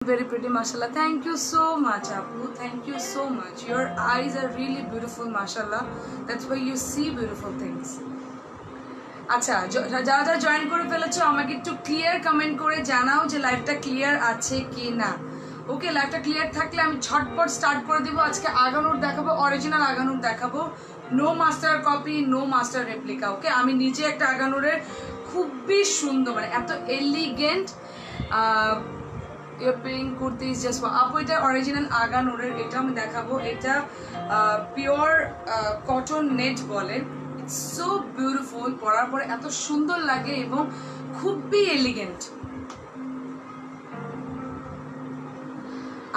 very pretty, mashallah. Thank you so much, Apu. Thank you so much. Your eyes are really beautiful, mashallah. That's why you see beautiful things. আচ্ছা, যারা join করে ফেলেছো আমাকে একটু clear comment করে জানাও যে লাইভটা ক্লিয়ার আছে কি না। ওকে, লাইভটা ক্লিয়ার থাকলে আমি ঝটপট স্টার্ট করে দিব। আজকে আগানুর দেখাবো, অরিজিনাল আগানুর দেখাবো, no master copy, no master replica. Okay, আমি নিজে একটা আগানুরের খুবই সুন্দর, মানে এত এলিগেন্ট পিঙ্ক কুর্তিজ জাস্ট আপু, এটা অরিজিনাল আগানুরের, এটা আমি দেখাবো। এটা পিওর কটন নেট বলে, ইটস সো বিউটিফুল, পরার পরে এত সুন্দর লাগে এবং খুবই এলিগেন্ট।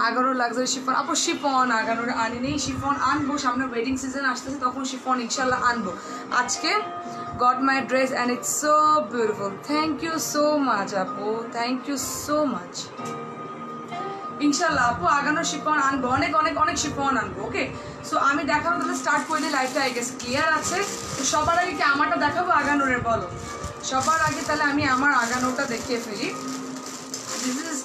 আগানুর লাক্সারি শিফন, আপু শিফন আগানুর আনি নেই, শিফন আনবো, সামনে ওয়েডিং সিজন আসতেছে তখন শিফন ইনশাল্লাহ আনবো। আজকে got my dress and it's so beautiful. Thank you so much আপু, thank you so much. ইনশাল্লাহ আপু আগানোর শিফন আনবো, অনেক অনেক অনেক শিফন আনবো। ওকে, সো আমি দেখাবো, তাহলে স্টার্ট করে দিই। লাইফটা আই গেস ক্লিয়ার আছে। তো সবার আগে কি আমারটা দেখাবো আগানোরের, বলো সবার আগে তাহলে আমি আমার আগানোটা দেখিয়ে ফেলি। দিস ইজ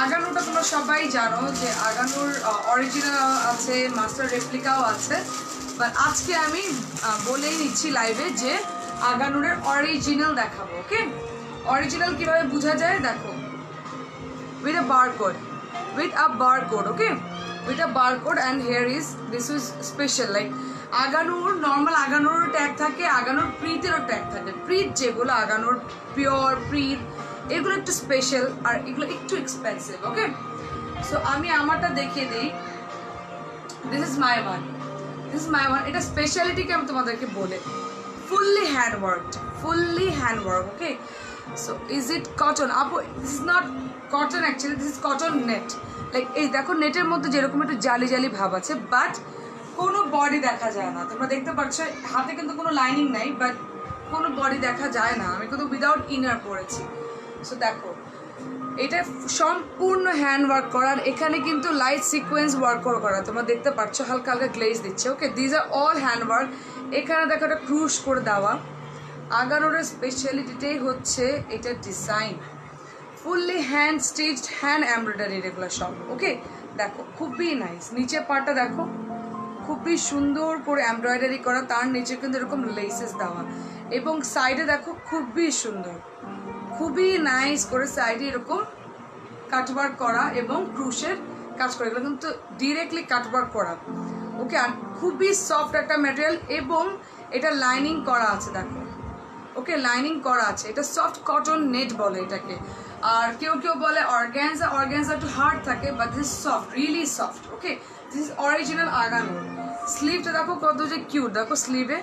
আগানোটা তোমরা সবাই জানো যে আগানোর অরিজিনাল আছে, মাস্টার রেপ্লিকাও আছে, বাট আজকে আমি বলেই নিচ্ছি লাইভে যে আগানুরের অরিজিনাল দেখাবো। ওকে, অরিজিনাল কিভাবে বোঝা যায় দেখো, with a barcode, with a barcode. Okay, with a barcode, and here is this is special, like Agha Noor normal Agha Noor tag থাকে, আগানুর প্রীতেরও ট্যাগ থাকে। প্রীত যেগুলো আগানুর পিওর প্রীত, এগুলো একটু স্পেশাল আর এগুলো একটু এক্সপেন্সিভ। ওকে, সো আমি আমারটা দেখিয়ে দিই। This is my one, this is my one. এটা স্পেশালিটিকে আমি তোমাদেরকে বলে, fully handwork, fully handwork. Okay, so is it cotton? আপু this is not cotton actually, this is cotton net. Like এই দেখো, নেটের মধ্যে যেরকম একটু জালি জালি ভাব আছে, বাট কোনো বডি দেখা যায় না। তোমরা দেখতে পাচ্ছ হাতে কিন্তু কোনো লাইনিং নাই, বাট কোনো বডি দেখা যায় না। আমি কিন্তু উইদাউট ইনার পরেছি। সো দেখো, এটা সম্পূর্ণ হ্যান্ড ওয়ার্ক করার, এখানে কিন্তু লাইট সিকোয়েন্স ওয়ার্ক করা, তোমরা দেখতে পাচ্ছ হালকা হালকা গ্লেজ দিচ্ছে। Okay, these are all hand work. এখানে দেখো একটা ক্রুশ করে দেওয়া। আগানোরের স্পেশালিটিটাই হচ্ছে এটা design, fully hand stitched, hand embroidery, এগুলো সব। ওকে, দেখো খুবই নাইস। নিচে পার্টটা দেখো, খুবই সুন্দর করে এমব্রয়ডারি করা, তার নিচে কিন্তু এরকম লেসেস দেওয়া, এবং সাইডে দেখো খুবই সুন্দর, খুবই নাইস করে সাইডে এরকম কাটওয়ার্ক করা এবং ক্রুশের কাজ করা, এগুলো কিন্তু ডিরেক্টলি কাটওয়ার্ক করা। ওকে, আর খুবই সফট একটা ম্যাটেরিয়াল, এবং এটা লাইনিং করা আছে দেখো। ওকে, লাইনিং করা আছে, এটা সফট কটন নেট বলে এটাকে। আর কেউ কেউ বলে অর্গানজা, অর্গানজা একটু হার্ড থাকে, but this soft, really soft. Okay, this is original আগানোর। স্লিভটা দেখো কত যে কিউট, দেখো স্লিভে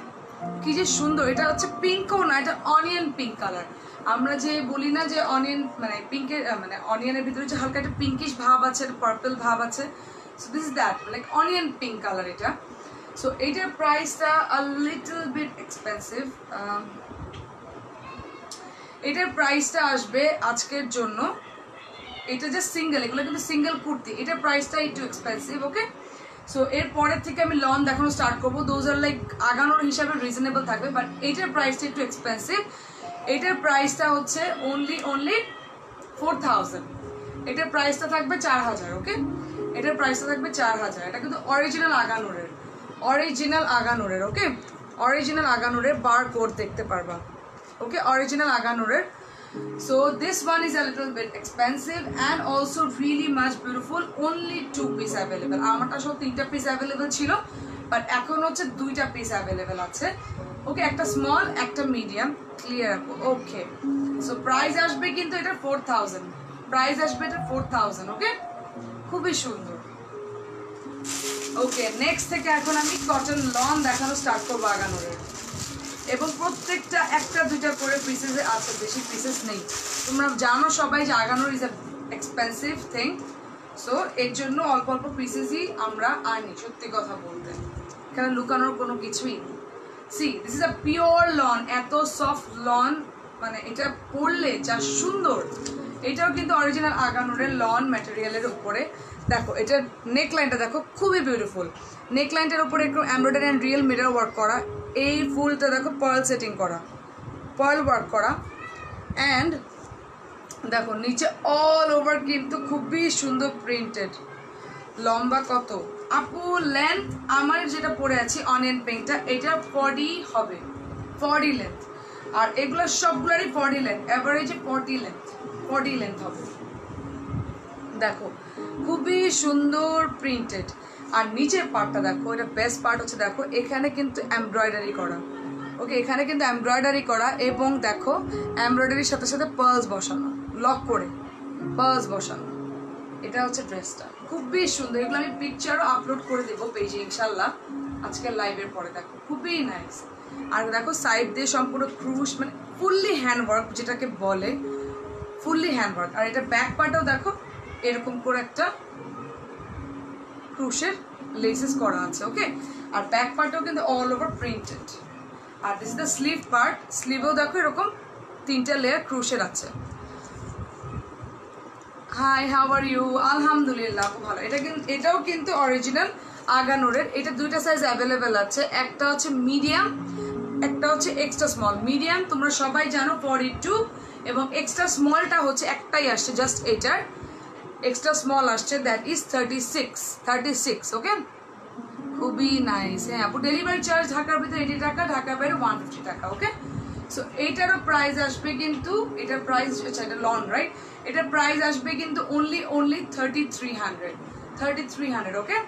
কি যে সুন্দর। এটা হচ্ছে পিঙ্কও না, এটা অনিয়ন পিঙ্ক কালার। আমরা যে বলি না যে অনিয়ন মানে পিঙ্কের, মানে অনিয়নের ভিতরে যে হালকা একটা পিঙ্কিশ ভাব আছে, পার্পল ভাব আছে, so this is that, like onion pink colour এটা। সো এইটার প্রাইসটা আ লিটল বিট এক্সপেন্সিভ। এটার প্রাইসটা আসবে আজকের জন্য, এটা যে সিঙ্গেল, এগুলো কিন্তু সিঙ্গেল কুর্তি, এটার প্রাইসটা একটু এক্সপেন্সিভ। ওকে, সো এর পরের থেকে আমি লন দেখানো স্টার্ট করবো। দোজ আর লাইক আগানোর হিসাবে রিজনেবল থাকবে, বাট এটার প্রাইসটা একটু এক্সপেন্সিভ। এটার প্রাইসটা হচ্ছে অনলি 4000। এটার প্রাইসটা থাকবে 4000। ওকে, এটার প্রাইসটা থাকবে 4000। এটা কিন্তু অরিজিনাল আগানোরের, অরিজিনাল আগানোরের। ওকে, অরিজিনাল আগানোরের বার কোড দেখতে পারবা। Okay, original Aganurer. So this one is a little bit expensive and also really much beautiful. Only 2 piece available. আমারটা সব 3টা পিস अवेलेबल ছিল, বাট এখন হচ্ছে 2টা পিস अवेलेबल আছে। ওকে, একটা স্মল, একটা মিডিয়াম। ক্লিয়ার? ওকে, সো প্রাইস আসবে কিন্তু এটা 4000, প্রাইস আসবে এটা 4000। ওকে, খুবই সুন্দর। ওকে, নেক্সট থেকে এখন আমি কটন লন দেখানো স্টার্ট করবো আগানোরের, এবং প্রত্যেকটা একটা দুইটা করে পিসেসে আছে, বেশি পিসেস নেই। তোমরা জানো সবাই যে আগানোর is a expensive thing, so এর জন্য অল্প অল্প পিসেসই আমরা আনি। সত্যি কথা বলতে এখানে লুকানোর কোনো কিছুই নেই। See, this is a pure lawn, এত সফট লন, মানে এটা পরলে যা সুন্দর। এটাও কিন্তু অরিজিনাল আগানোরের লন ম্যাটেরিয়ালের উপরে। দেখো এটার নেকলাইনটা দেখো, খুবই বিউটিফুল। নেকলাইনটার উপরে একটু embroidery and real mirror work করা। এই ফুলটা দেখো পার্ল সেটিং করা, পার্ল ওয়ার্ক করা, অ্যান্ড দেখো নিচে অল ওভার কিন্তু খুবই সুন্দর প্রিন্টেড। লম্বা কত আপু? লেন্থ আমার যেটা পরে আছি অনিয়ন পিঙ্কটা, এটা 40 হবে, 40 লেন্থ। আর এগুলো সবগুলোরই 40 লেন্থ, অ্যাভারেজে 40 লেন্থ হবে। দেখো খুবই সুন্দর প্রিন্টেড। আর নিচের পার্টটা দেখো, এটা বেস্ট পার্ট হচ্ছে, দেখো এখানে কিন্তু এমব্রয়ডারি করা। ওকে, এখানে কিন্তু এমব্রয়ডারি করা, এবং দেখো এমব্রয়ডারির সাথে সাথে পার্লস বসানো, লক করে পার্লস বসানো। এটা হচ্ছে ড্রেসটা, খুবই সুন্দর। এগুলো আমি পিকচারও আপলোড করে দেবো পেজে ইনশাল্লাহ আজকের লাইভের পরে। দেখো খুবই নাইস। আর দেখো সাইড দিয়ে সম্পূর্ণ ক্রুশ, মানে ফুললি হ্যান্ডওয়ার্ক যেটাকে বলে, ফুললি হ্যান্ডওয়ার্ক। আর এটা ব্যাক পার্টও দেখো এরকম করে একটা ক্রুশের লেসেস করা আছে। ওকে, আর ব্যাক পার্টও কিন্তু অল ওভার প্রিন্টেড। আর this is the sleeve part, স্লিভেও দেখো এরকম 3টা লেয়ার ক্রুশের আছে। Hi, how are you? আলহামদুলিল্লাহ ভালো। এটাও কিন্তু অরিজিনাল আগানোরের। এটা 2টা সাইজ অ্যাভেলেবেল আছে, একটা হচ্ছে মিডিয়াম, একটা হচ্ছে এক্সট্রা স্মল। মিডিয়াম তোমরা সবাই জানো 42, এবং এক্সট্রা স্মলটা হচ্ছে একটাই আসছে, জাস্ট এটার এক্সট্রা স্মল আসছে, দ্যাট ইজ 36। ওকে, খুবই নাইস। হ্যাঁ আপু, ডেলিভারি চার্জ ঢাকার ভিতরে 80 টাকা, ঢাকার বাইরে 150 টাকা। ওকে, সো এইটারও প্রাইস আসবে কিন্তু, এটার প্রাইস, আচ্ছা এটা লন রাইট, এটার প্রাইস আসবে কিন্তু অনলি 3300। ওকে,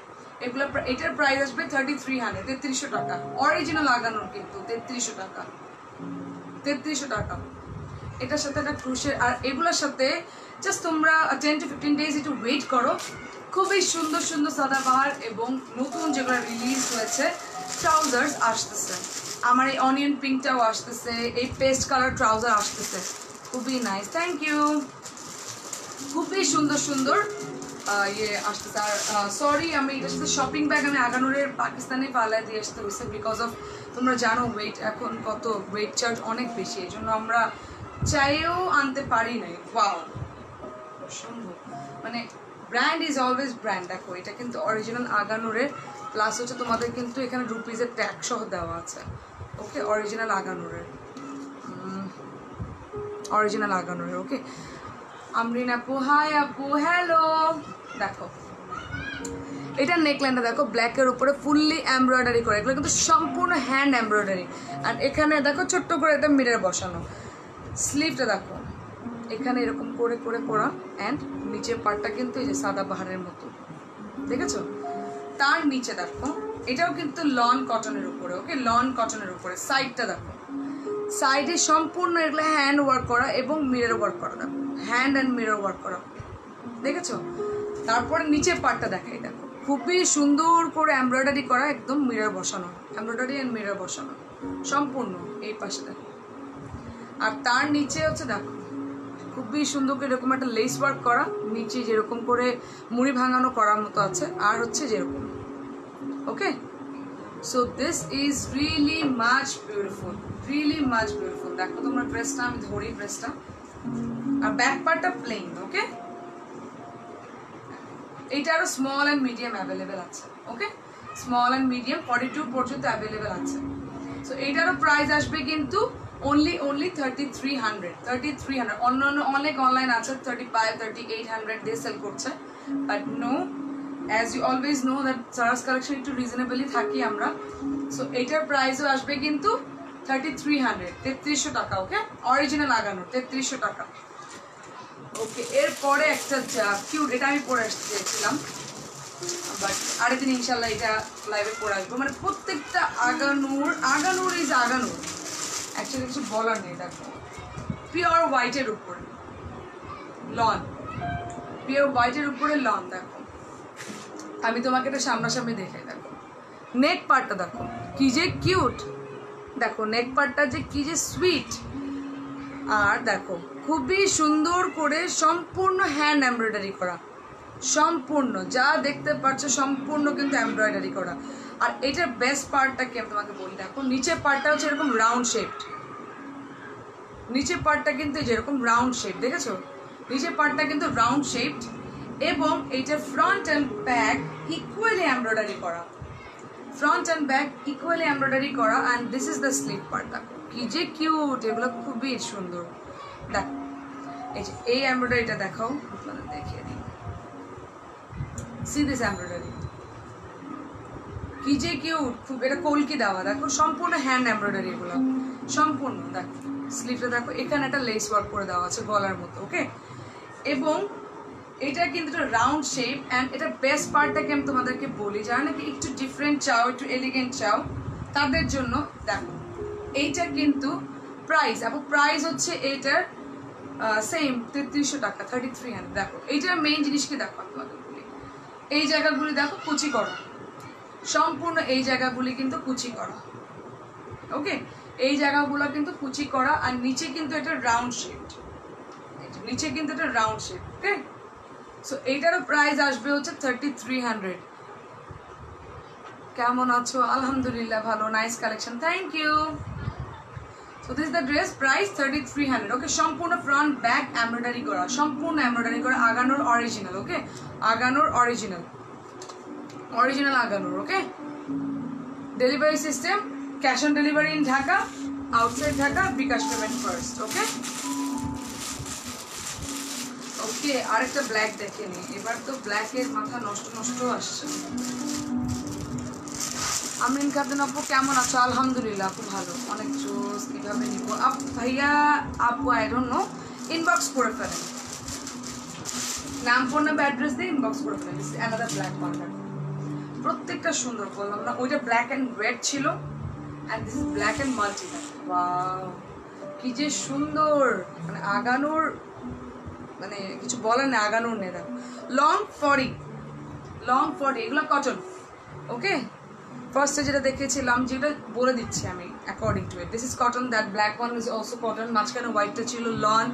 এগুলো এটার প্রাইস আসবে 3300, 3300 টাকা। অরিজিনাল লাগানোর কিন্তু 3300 টাকা, 3300 টাকা। এটার সাথে একটা ক্রুশের, আর এগুলোর সাথে জাস্ট তোমরা 10 to 15 ডেজ একটু ওয়েট করো। খুবই সুন্দর সুন্দর সাদাবাহার এবং নতুন যেগুলো রিলিজ হয়েছে ট্রাউজার্স আসতেছে। আমার এই অনিয়ন পিঙ্কটাও আসতেছে, এই পেস্ট কালার ট্রাউজার আসতেছে, খুবই নাইস। Thank you. খুবই সুন্দর সুন্দর ইয়ে আসতেছে। আর সরি, আমি এটার সাথে শপিং ব্যাগ আমি আগানোরের পাকিস্তানে পালায় দিয়ে আসতে হয়েছে, বিকজ অফ তোমরা জানো ওয়েট এখন কত, ওয়েট চার্জ অনেক বেশি, এই জন্য আমরা চাইও আনতে পারি নাই। ওয়াও, অসম্ভব, মানে ব্র্যান্ড ইজ অলওয়েজ ব্র্যান্ড। দেখো এটা কিন্তু অরিজিনাল আগানোরের, প্লাস হচ্ছে তোমাদের কিন্তু এখানে রুপিজের ট্যাগ সহ দেওয়া আছে। ওকে, অরিজিনাল আগানোরের, অরিজিনাল আগানোরের। ওকে, আমরিন আপু, হাই আপু, হ্যালো। দেখো এটার নেকলাইনটা দেখো, ব্ল্যাকের উপরে ফুললি এমব্রয়ডারি করে, এগুলো কিন্তু সম্পূর্ণ হ্যান্ড এমব্রয়ডারি। আর এখানে দেখো ছোট্ট করে একটা মিরর বসানো। স্লিভটা দেখো এখানে এরকম করে করে করা, অ্যান্ড নিচের পার্টটা কিন্তু এই যে সাদা পাহাড়ের মতো, দেখেছো? তার নিচে দেখো এটাও কিন্তু লন কটনের উপরে। ওকে, লন কটনের উপরে। সাইডটা দেখো, সাইডে সম্পূর্ণ এগুলো হ্যান্ড ওয়ার্ক করা এবং মিরর ওয়ার্ক করা। দেখো হ্যান্ড অ্যান্ড মিরর ওয়ার্ক করা, দেখেছো? তারপরে নিচের পার্টটা দেখাই, দেখো খুবই সুন্দর করে এমব্রয়ডারি করা, একদম মিরর বসানো, এমব্রয়ডারি অ্যান্ড মিরর বসানো সম্পূর্ণ এই পাশে দেখো। আর তার নিচে হচ্ছে দেখো খুবই সুন্দর করে এরকম একটা লেস ওয়ার্ক করা, নিচে যেরকম করে মুড়ি ভাঙানো করার মতো আছে, আর হচ্ছে যেরকম। Okay, so this is really much beautiful, really much beautiful. দেখো তোমরা ড্রেসটা, আমি ধরি ড্রেসটা, আর ব্যাক পার্টটা প্লেন। ওকে, এইটা আরো স্মল অ্যান্ড মিডিয়াম অ্যাভেলেবেল আছে। ওকে, স্মল অ্যান্ড মিডিয়াম 42 পর্যন্ত অ্যাভেলেবেল আছে। সো এইটারও প্রাইস আসবে কিন্তু only 3300। অন্যান্য অনেক অনলাইন আছে 35, 3800 দিয়ে সেল করছে, but no, as you always know that Saras collection একটু রিজনেবলি থাকি আমরা। সো এইটার প্রাইসও আসবে কিন্তু 3300, 3300 টাকা। ওকে, অরিজিনাল লাগানো 3300 টাকা। ওকে, এরপরে একটা কিউট, এটা আমি পরে আসতে চেয়েছিলাম, বাট আরেকদিন ইনশাল্লাহ এটা লাইভে পরে আসবো। মানে প্রত্যেকটা আগানোর ইজ আগানোর, অ্যাকচুয়ালি কিছু বলার নেই। দেখো পিওর হোয়াইটের উপরে লন, পিওর হোয়াইটের উপরে লন। দেখো আমি তোমাকে এটা সামনাসামনি দেখে, দেখো নেক পার্টটা দেখো কি যে কিউট, দেখো নেক পার্টটা যে কি যে সুইট। আর দেখো খুবই সুন্দর করে সম্পূর্ণ হ্যান্ড এমব্রয়ডারি করা, সম্পূর্ণ যা দেখতে পাচ্ছ সম্পূর্ণ কিন্তু এমব্রয়ডারি করা। আর এটার বেস্ট পার্টটা কি আমি তোমাকে বলি, দেখো নিচের পার্টটা হচ্ছে এরকম রাউন্ড শেপড, নিচের পার্টটা কিন্তু যেরকম রাউন্ড শেপ, দেখেছো? নিচের পার্টটা কিন্তু রাউন্ড শেপড, এবং এইটা front and back equally embroidery করা, front and back equally embroidery করা। And this is the sleeve part. দেখো কি যে কিউট, এগুলো খুবই সুন্দর। দেখো এই যে এই এমব্রয়ডারিটা দেখাও, আপনাদের দেখিয়ে দিই। সি দিস এমব্রয়ডারি, কি যে কিউট, খুব এটা কলকি দেওয়া, দেখো সম্পূর্ণ হ্যান্ড এমব্রয়ডারি এগুলো সম্পূর্ণ। দেখো স্লিভটা দেখো, এখানে একটা লেস ওয়ার্ক করে দেওয়া আছে গলার মতো, ওকে। এবং এটা কিন্তু একটা রাউন্ড শেপ, অ্যান্ড এটা বেস্ট পার্টটাকে আমি তোমাদেরকে বলি, যারা নাকি একটু ডিফারেন্ট চাও, একটু এলিগেন্ট চাও, তাদের জন্য দেখো এইটা কিন্তু প্রাইস, আপু প্রাইস হচ্ছে এইটার সেম 3300 টাকা, 3300। দেখো এইটার মেইন জিনিস কি দেখো তোমাদের বলি, এই জায়গাগুলি দেখো কুচি করা, সম্পূর্ণ এই জায়গাগুলি কিন্তু কুচি করা, ওকে। এই জায়গাগুলো কিন্তু কুচি করা, আর নিচে কিন্তু এটা রাউন্ড শেপ, নিচে কিন্তু এটা রাউন্ড শেপ, ওকে। সো এইটারও প্রাইস আসবে হচ্ছে 3300। কেমন আছো? আলহামদুলিল্লাহ ভালো, nice collection, thank you. So this the dress, price 3300, okay. সম্পূর্ণ ফ্রন্ট ব্যাক এমব্রয়ডারি করা, সম্পূর্ণ এমব্রয়ডারি করা, আগানোর অরিজিনাল, ওকে, আগানোর original, original Agha Noor, okay. Delivery system cash on delivery in Dhaka, outside Dhaka bKash payment first, okay. Okay, আরেকটা ব্ল্যাক দেখে নি, এবার তো ব্ল্যাকের মাথা নষ্ট নষ্ট আসছে। আমরিন খাতুন আপু কেমন আছো? আলহামদুলিল্লাহ আপু ভালো, অনেক জোস। কীভাবে নিব আপু? ভাইয়া আপু আই ডোন্ট নো, ইনবক্স করে ফেলেন, নাম ফোন নাম্বার অ্যাড্রেস দিয়ে ইনবক্স করে ফেলেন। অ্যানাদার ব্ল্যাক ওয়ান, প্রত্যেকটা সুন্দর বললাম না, ওইটা ব্ল্যাক অ্যান্ড রেড ছিল, and this is black and multi. Wow কি যে সুন্দর, মানে আগানোর মানে কিছু বলার নেই, আগানোর নেই। দেখো লং 40, লং 40, এগুলো কটন, ওকে। ফার্স্টে যেটা দেখেছিলাম, যেটা বলে দিচ্ছি আমি according to it, this is cotton, that black one is also cotton, মাঝখানে হোয়াইটটা ছিল লন।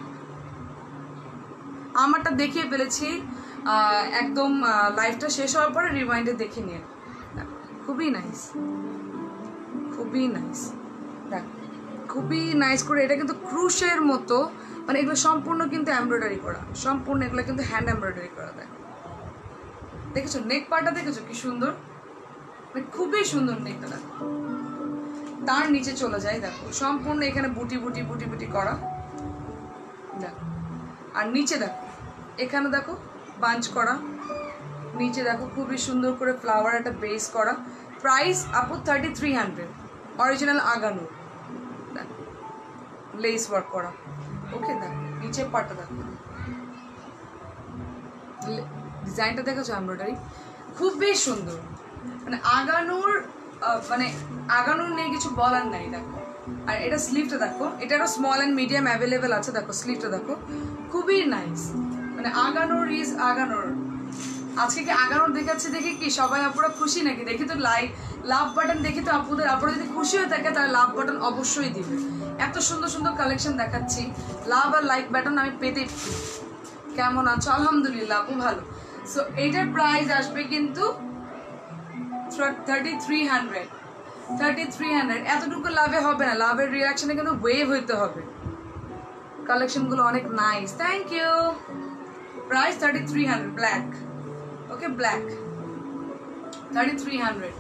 আমারটা দেখিয়ে ফেলেছি একদম লাইফটা শেষ হওয়ার পরে, রিমাইন্ডে দেখে নিয়ে, খুবই নাইস, খুবই নাইস, দেখ খুবই নাইস করে। এটা কিন্তু ক্রুশের মতো, মানে এগুলো সম্পূর্ণ কিন্তু এমব্রয়ডারি করা, সম্পূর্ণ এগুলো কিন্তু হ্যান্ড এমব্রয়ডারি করা। দেখো দেখেছো নেক পার্টটা, দেখেছো কি সুন্দর, মানে খুবই সুন্দর নেকটা। দেখো তার নিচে চলে যায়, দেখো সম্পূর্ণ এখানে বুটি বুটি বুটি বুটি করা, দেখো। আর নিচে দেখো, এখানে দেখো বাঞ্চ করা, নিচে দেখো খুবই সুন্দর করে ফ্লাওয়ার একটা বেস করা। প্রাইস আপু 3300, অরিজিনাল আগানো, দেখো লেস ওয়ার্ক করা, ওকে। দেখো নিচের পার্টটা দেখো, ডিজাইনটা দেখেছো এমব্রয়ডারি, খুবই সুন্দর, মানে আগানোর মানে আগানোর নেই, কিছু বলার নাই। দেখো আর এটা স্লিভটা দেখো, এটারও স্মল অ্যান্ড মিডিয়াম অ্যাভেলেবেল আছে। দেখো স্লিভটা দেখো, খুবই নাইস, মানে আগানোর ইজ আগানোর। আজকে কি আগানোর দেখাচ্ছে দেখে কি সবাই আপুরা খুশি নাকি? দেখি তো লাভ বাটন দেখি তো আপুরা যদি খুশি হয়ে থাকে তাহলে লাভ বাটন অবশ্যই দিবে। এত সুন্দর সুন্দর কালেকশন দেখাচ্ছি, লাভ আর লাইক বাটন আমি পেতে। কেমন আছো? আলহামদুলিল্লাহ আপু ভালো। সো এইটার প্রাইস আসবে কিন্তু 3300, 3300। এতটুকু লাভে হবে না, লাভের রিয়াকশনে কিন্তু ওয়েভ হইতে হবে। কালেকশনগুলো অনেক nice, thank you. Price 3300, black, okay black 3300,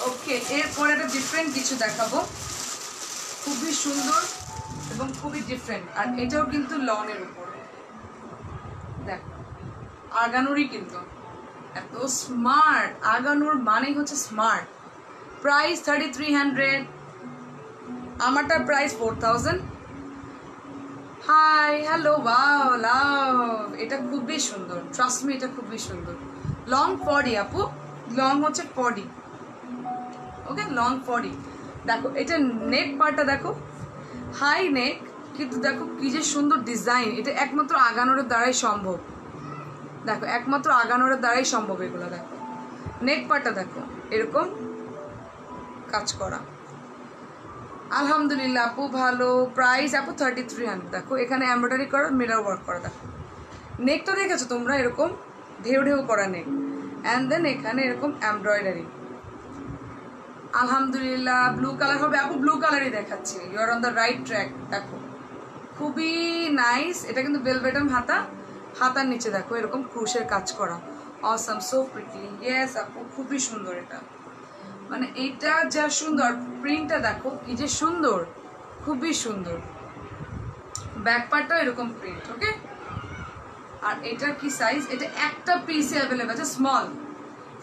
okay. এরপর একটা ডিফারেন্ট কিছু দেখাবো, খুবই সুন্দর এবং খুবই ডিফারেন্ট, আর এটাও কিন্তু লনের উপর। দেখো আগানোরই কিন্তু এত স্মার্ট, আগানোর মানেই হচ্ছে স্মার্ট। প্রাইস 3300, আমারটার price 4000। Hi hello, wow love, এটা খুবই সুন্দর, ট্রাস্ট মি এটা খুবই সুন্দর। লং 40 আপু, লং হচ্ছে 40, ওকে লং 40। দেখো এটা নেক পার্টটা দেখো, হাই নেক, কিন্তু দেখো কি যে সুন্দর ডিজাইন। এটা একমাত্র আগানোর দ্বারাই সম্ভব, দেখো একমাত্র আগানোর দ্বারাই সম্ভব এগুলো। দেখো নেক পার্টটা দেখো, এরকম কাজ করা। আলহামদুলিল্লাহ আপু ভালো। প্রাইস আপু 3300। দেখো এখানে এমব্রয়ডারি করা, মিরর ওয়ার্ক করা। দেখো নেকটা দেখেছো তোমরা, এরকম ঢেউ ঢেউ করা নেক, অ্যান্ড দেন এখানে এরকম এমব্রয়ডারি। আলহামদুলিল্লাহ ব্লু কালার হবে আপু, ব্লু কালারই দেখাচ্ছি, you are on the right track. দেখো খুবই নাইস, এটা কিন্তু বেলভেটম হাতা, হাতার নিচে দেখো এরকম ক্রুশের কাজ করা। Awesome, so pretty. ইয়েস আপু খুবই সুন্দর এটা, মানে এইটা যা সুন্দর, প্রিন্টটা দেখো কি যে সুন্দর, খুবই সুন্দর, ব্যাক পার্টটাও এরকম প্রিন্ট। ওকে, আর এটা কি সাইজ, এটা একটা পিসে অ্যাভেলেবল আছে, স্মল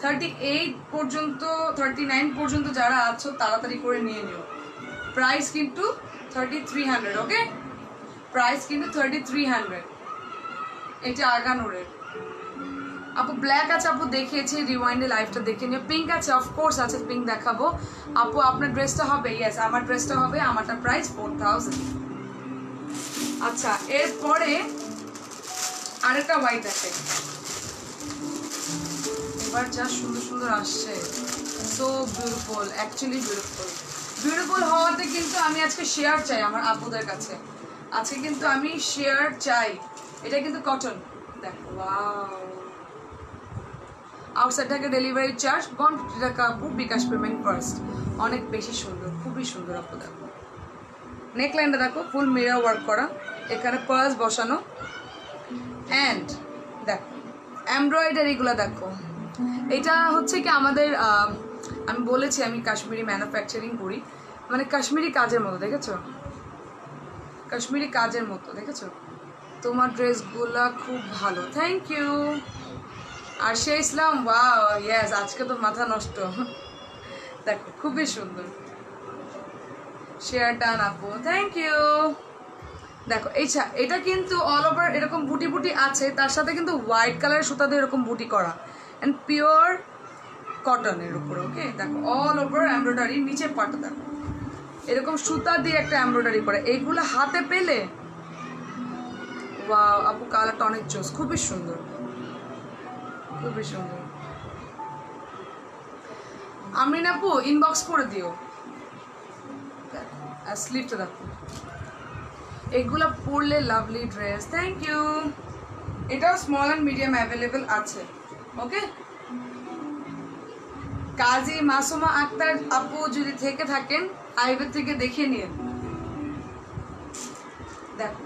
38 পর্যন্ত 39 পর্যন্ত যারা আছো তাড়াতাড়ি করে নিয়ে নিও। প্রাইস কিন্তু 3300। ওকে, প্রাইস কিন্তু 3300। এটা আগানোরের। আপু ব্ল্যাক আছে, আপু দেখিয়েছি রিওয়াইন্ডে লাইভটা দেখে নিও। পিঙ্ক আছে, অফকোর্স আছে, পিঙ্ক দেখাবো। আপু আপনার ড্রেসটা হবে? ইয়েস, আমার ড্রেসটা হবে। আমারটা প্রাইস 4000। আচ্ছা, এরপরে আরেকটা হোয়াইট আছে, এবার যা সুন্দর সুন্দর আসছে, so beautiful, actually beautiful. Beautiful হওয়াতে কিন্তু আমি আজকে শেয়ার চাই আমার আপুদের কাছে, আজকে কিন্তু আমি শেয়ার চাই। এটা কিন্তু কটন, দেখো, ওয়াও। আউটসাইড থেকে ডেলিভারি চার্জ 150 টাকা আপু, বিকাশ পেমেন্ট ফার্স্ট। অনেক বেশি সুন্দর, খুবই সুন্দর আপু। দেখো নেকলাইনটা দেখো, ফুল মিরর ওয়ার্ক করা, এখানে পার্স বসানো, অ্যান্ড দেখো এমব্রয়ডারিগুলো দেখো। এটা হচ্ছে কি আমাদের, আমি বলেছি আমি কাশ্মীরি ম্যানুফ্যাকচারিং করি, মানে কাশ্মীরি কাজের মতো, দেখেছো? কাশ্মীরি কাজের মতো, দেখেছো? তোমার ড্রেসগুলা খুব ভালো, থ্যাংক ইউ। আর সে ইসলাম, ওয়াও, ইয়েস, আজকে তো মাথা নষ্ট। দেখো খুবই সুন্দর, শেয়ার ডান আপু, থ্যাংক ইউ। দেখো এটা কিন্তু অল ওভার এরকম বুটি বুটি আছে, তার সাথে কিন্তু হোয়াইট কালারের সুতা দিয়ে এরকম বুটি করা, অ্যান্ড পিওর কটনের উপরে। ওকে, দেখো অল ওভার এমব্রয়ডারি, নিচের পাটটা দেখো এরকম সুতা দিয়ে একটা এমব্রয়ডারি করে। এইগুলো হাতে পেলে ওয়াও আপু, কালারটা অনেক জোস, খুবই সুন্দর, খুবই সুন্দর। আমরিন আপু ইনবক্স করে দিও। আর স্লিভটা দেখো, এগুলো পরলে লাভলি ড্রেস, থ্যাংক ইউ। এটাও স্মল অ্যান্ড মিডিয়াম অ্যাভেলেবেল আছে। ওকে, কাজী মাসুমা আক্তার আপু যদি থেকে থাকেন লাইভে থেকে দেখে নিন। দেখো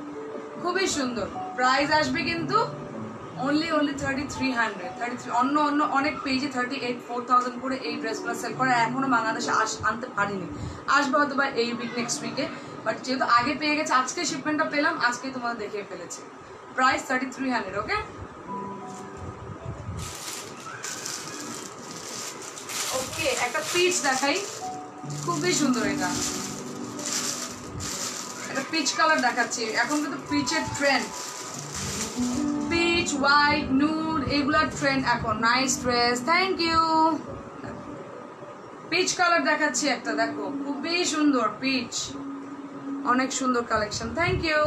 খুবই সুন্দর, প্রাইস আসবে কিন্তু only 3300। অন্য অনেক পেজে 38 4000 করে এই ড্রেসগুলো সেল করে, এখনো বাংলাদেশে আনতে পারিনি, আসবে হয়তো বা এই উইক নেক্সট উইকে, বাট যেহেতু আগে পেয়ে গেছে, আজকে শিপমেন্টটা পেলাম, আজকে তোমাদের দেখিয়ে ফেলেছি। প্রাইস 3300। ওকে, ওকে, একটা পিচ দেখাই, খুবই সুন্দর। এটা একটা পিচ কালার দেখাচ্ছি, এখন কিন্তু পিচের ট্রেন্ড, পিচ, হোয়াইট, নুড, এগুলার ট্রেন্ড এখন। Nice dress, thank you. Peach colour দেখাচ্ছি একটা, দেখো খুবই সুন্দর পিচ, অনেক সুন্দর কালেকশন, থ্যাংক ইউ।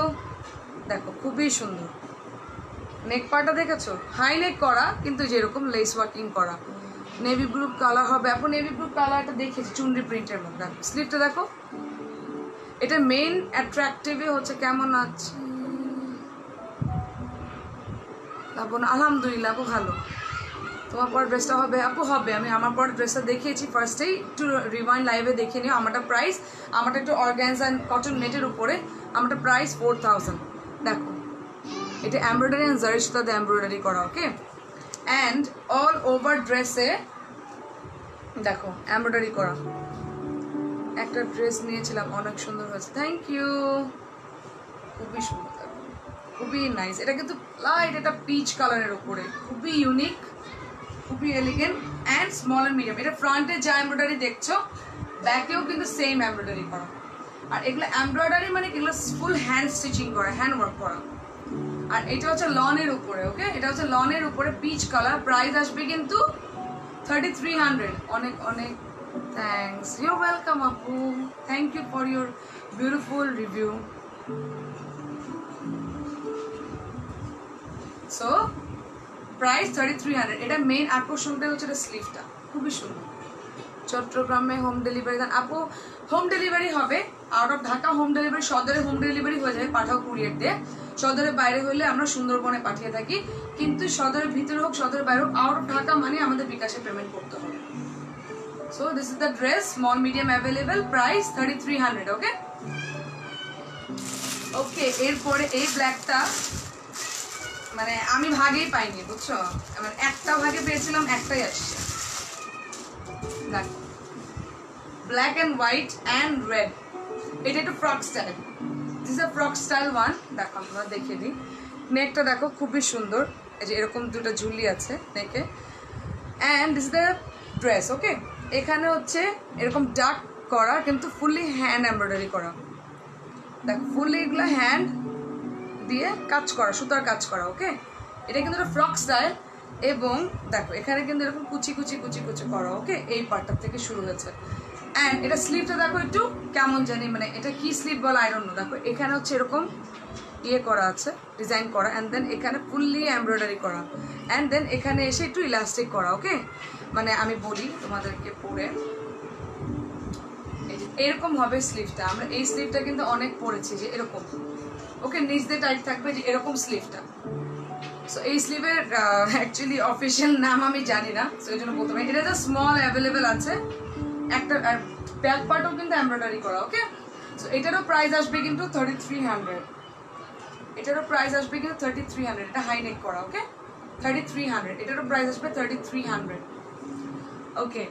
দেখো খুবই সুন্দর, নেক পার্টটা দেখেছো, হাই নেক করা কিন্তু যেরকম লেস ওয়ার্কিং করা, নেভি ব্লু কালার হবে। আপনি নেভি ব্লু কালারটা দেখেছি চুনরি প্রিন্টের মধ্যে। দেখো স্লিভটা দেখো, এটা মেইন অ্যাট্রাকটিভই হচ্ছে কেমন আছে আপু? আলহামদুলিল্লাহ আপু, ভালো। তোমার পর ড্রেসটা হবে আপু? হবে, আমি আমার পর ড্রেসটা দেখিয়েছি ফার্স্টেই, একটু রিওয়াইন্ড লাইভে দেখে নিও। আমারটা প্রাইস, আমারটা একটু অর্গানজা অ্যান্ড কটন নেটের উপরে, আমারটা প্রাইস 4000। দেখো এটা এমব্রয়ডারি অ্যান্ড জারি সুতাতে এমব্রয়ডারি করা। ওকে, অ্যান্ড অল ওভার ড্রেসে দেখো এমব্রয়ডারি করা। একটা ড্রেস নিয়েছিলাম, অনেক সুন্দর হয়েছে, থ্যাংক ইউ, খুবই সুন্দর, খুবই নাইস। এটা কিন্তু লাইট, এটা পিচ কালারের উপরে, খুবই ইউনিক, খুবই elegant and small and medium. এটা ফ্রন্টে যা এমব্রয়ডারি দেখছো, ব্যাকেও কিন্তু সেম এমব্রয়ডারি করা। আর এগুলো এমব্রয়ডারি মানে এগুলো ফুল হ্যান্ড স্টিচিং করা, হ্যান্ড ওয়ার্ক করা। আর এটা হচ্ছে লনের উপরে। ওকে, এটা হচ্ছে লনের উপরে পিচ কালার। প্রাইস আসবে কিন্তু 3300। অনেক অনেক থ্যাংকস, ইউ ওয়েলকাম আপু, thank you for your beautiful review. So price 3300। এটা মেইন আকর্ষণটা হচ্ছে এটা স্লিভটা, খুবই সুন্দর। চট্টগ্রামে হোম ডেলিভারি দেন আপু? হোম ডেলিভারি হবে, out of Dhaka home delivery, সদরে হোম ডেলিভারি হয়ে যায়, পাঠাও কুরিয়ার দিয়ে। সদরের বাইরে হইলে আমরা সুন্দরবনে পাঠিয়ে থাকি, কিন্তু সদরের ভিতরে হোক সদরের বাইরে হোক, আউট অফ ঢাকা মানে আমাদের বিকাশে পেমেন্ট করতে হবে। So this is the dress, small medium available, price 3300। ওকে, ওকে, এরপরে এই ব্ল্যাকটা মানে আমি ভাগেই পাইনি, বুঝছো, মানে একটা ভাগে পেয়েছিলাম, একটাই আসছে। দেখো black and white and red, এটা একটু frock style, this a frock style one. দেখো আমরা দেখিয়ে দিই, নেকটা দেখো খুবই সুন্দর, এই যে এরকম দুটো ঝুলি আছে নেকে। অ্যান্ড দিস দ্য ড্রেস, ওকে। এখানে হচ্ছে এরকম ডার্ক করা, কিন্তু ফুললি হ্যান্ড এমব্রয়ডারি করা। দেখো ফুললি এগুলো হ্যান্ড দিয়ে কাজ করা, সুতার কাজ করা, ওকে। এটা কিন্তু একটা ফ্রক স্টাইল, এবং দেখো এখানে কিন্তু এরকম কুচি কুচি কুচি কুচি করা, ওকে। এই পার্টটার থেকে শুরু হয়েছে। অ্যান্ড এটা স্লিভটা দেখো একটু কেমন জানি, মানে এটা কি স্লিভ বলা আই ডোন্ট নো। দেখো এখানে হচ্ছে এরকম ইয়ে করা আছে, ডিজাইন করা, অ্যান্ড দেন এখানে ফুললি এমব্রয়ডারি করা, অ্যান্ড দেন এখানে এসে একটু ইলাস্টিক করা, ওকে। মানে আমি বলি তোমাদেরকে পরে, এই যে এরকম হবে স্লিভটা। আমরা এই স্লিভটা কিন্তু অনেক পরেছি, যে এরকম, ওকে। নিচ দিয়ে টাইট থাকবে, যে এরকম স্লিভটা। সো এই স্লিভের অ্যাকচুয়ালি অফিসিয়াল নাম আমি জানি না, সো এই জন্য বলতে পারি। এটা জাস্ট স্মল অ্যাভেলেবেল আছে একটা, আর ব্যাক পার্টও কিন্তু এমব্রয়ডারি করা, ওকে। সো এটারও প্রাইস আসবে কিন্তু 3300, এটারও প্রাইস আসবে কিন্তু 3300। এটা হাই নেক করা, ওকে। 3300, এটারও প্রাইস আসবে 3300, okay.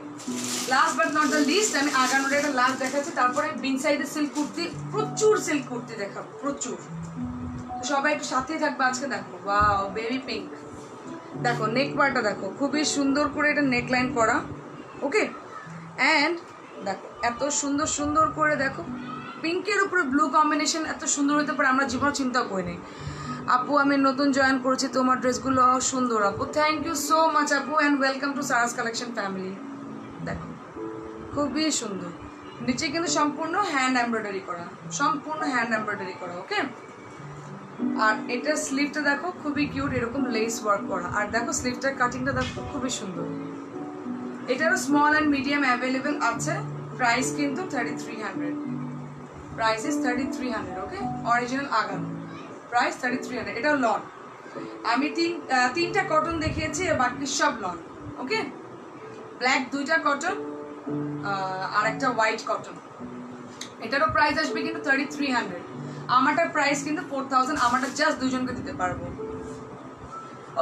Last but not the least, আমি আগানোর একটা লাস্ট দেখাচ্ছি, তারপরে বিন সাইডের সিল্ক কুর্তি, প্রচুর সিল্ক কুর্তি দেখাবো, প্রচুর। সবাই একটু সাথেই থাকবে আজকে। দেখো ওয়াও, বেবি পিঙ্ক, দেখো নেক পার্টটা দেখো খুবই সুন্দর করে এটা নেক লাইন করা, ওকে। অ্যান্ড দেখো এত সুন্দর সুন্দর করে, দেখো পিঙ্কের উপরে ব্লু কম্বিনেশন এত সুন্দর হতে পারে আমরা জীবনে চিন্তা করি নি। আপু আমি নতুন জয়েন করেছি, তোমার ড্রেসগুলো সুন্দর আপু, থ্যাংক ইউ সো মাচ আপু, and welcome to Saras collection family. দেখো খুবই সুন্দর, নিচে কিন্তু সম্পূর্ণ হ্যান্ড এমব্রয়ডারি করা, সম্পূর্ণ হ্যান্ড এমব্রয়ডারি করা, ওকে। আর এটার স্লিভটা দেখো খুবই কিউট, এরকম লেস ওয়ার্ক করা, আর দেখো স্লিভটার কাটিংটা দেখো খুবই সুন্দর। এটারও স্মল অ্যান্ড মিডিয়াম অ্যাভেলেবেল আছে, প্রাইস কিন্তু 3300, প্রাইস ইজ 3300, ওকে। অরিজিনাল আগানো, প্রাইস 3300। এটাও লন, আমি তিনটা কটন দেখিয়েছি, বাকি সব লন, ওকে। ব্ল্যাক দুইটা কটন আর একটা হোয়াইট কটন। এটারও প্রাইস আসবে কিন্তু 3300, আমারটার প্রাইস কিন্তু 4000, আমারটা জাস্ট দুজনকে দিতে পারবো,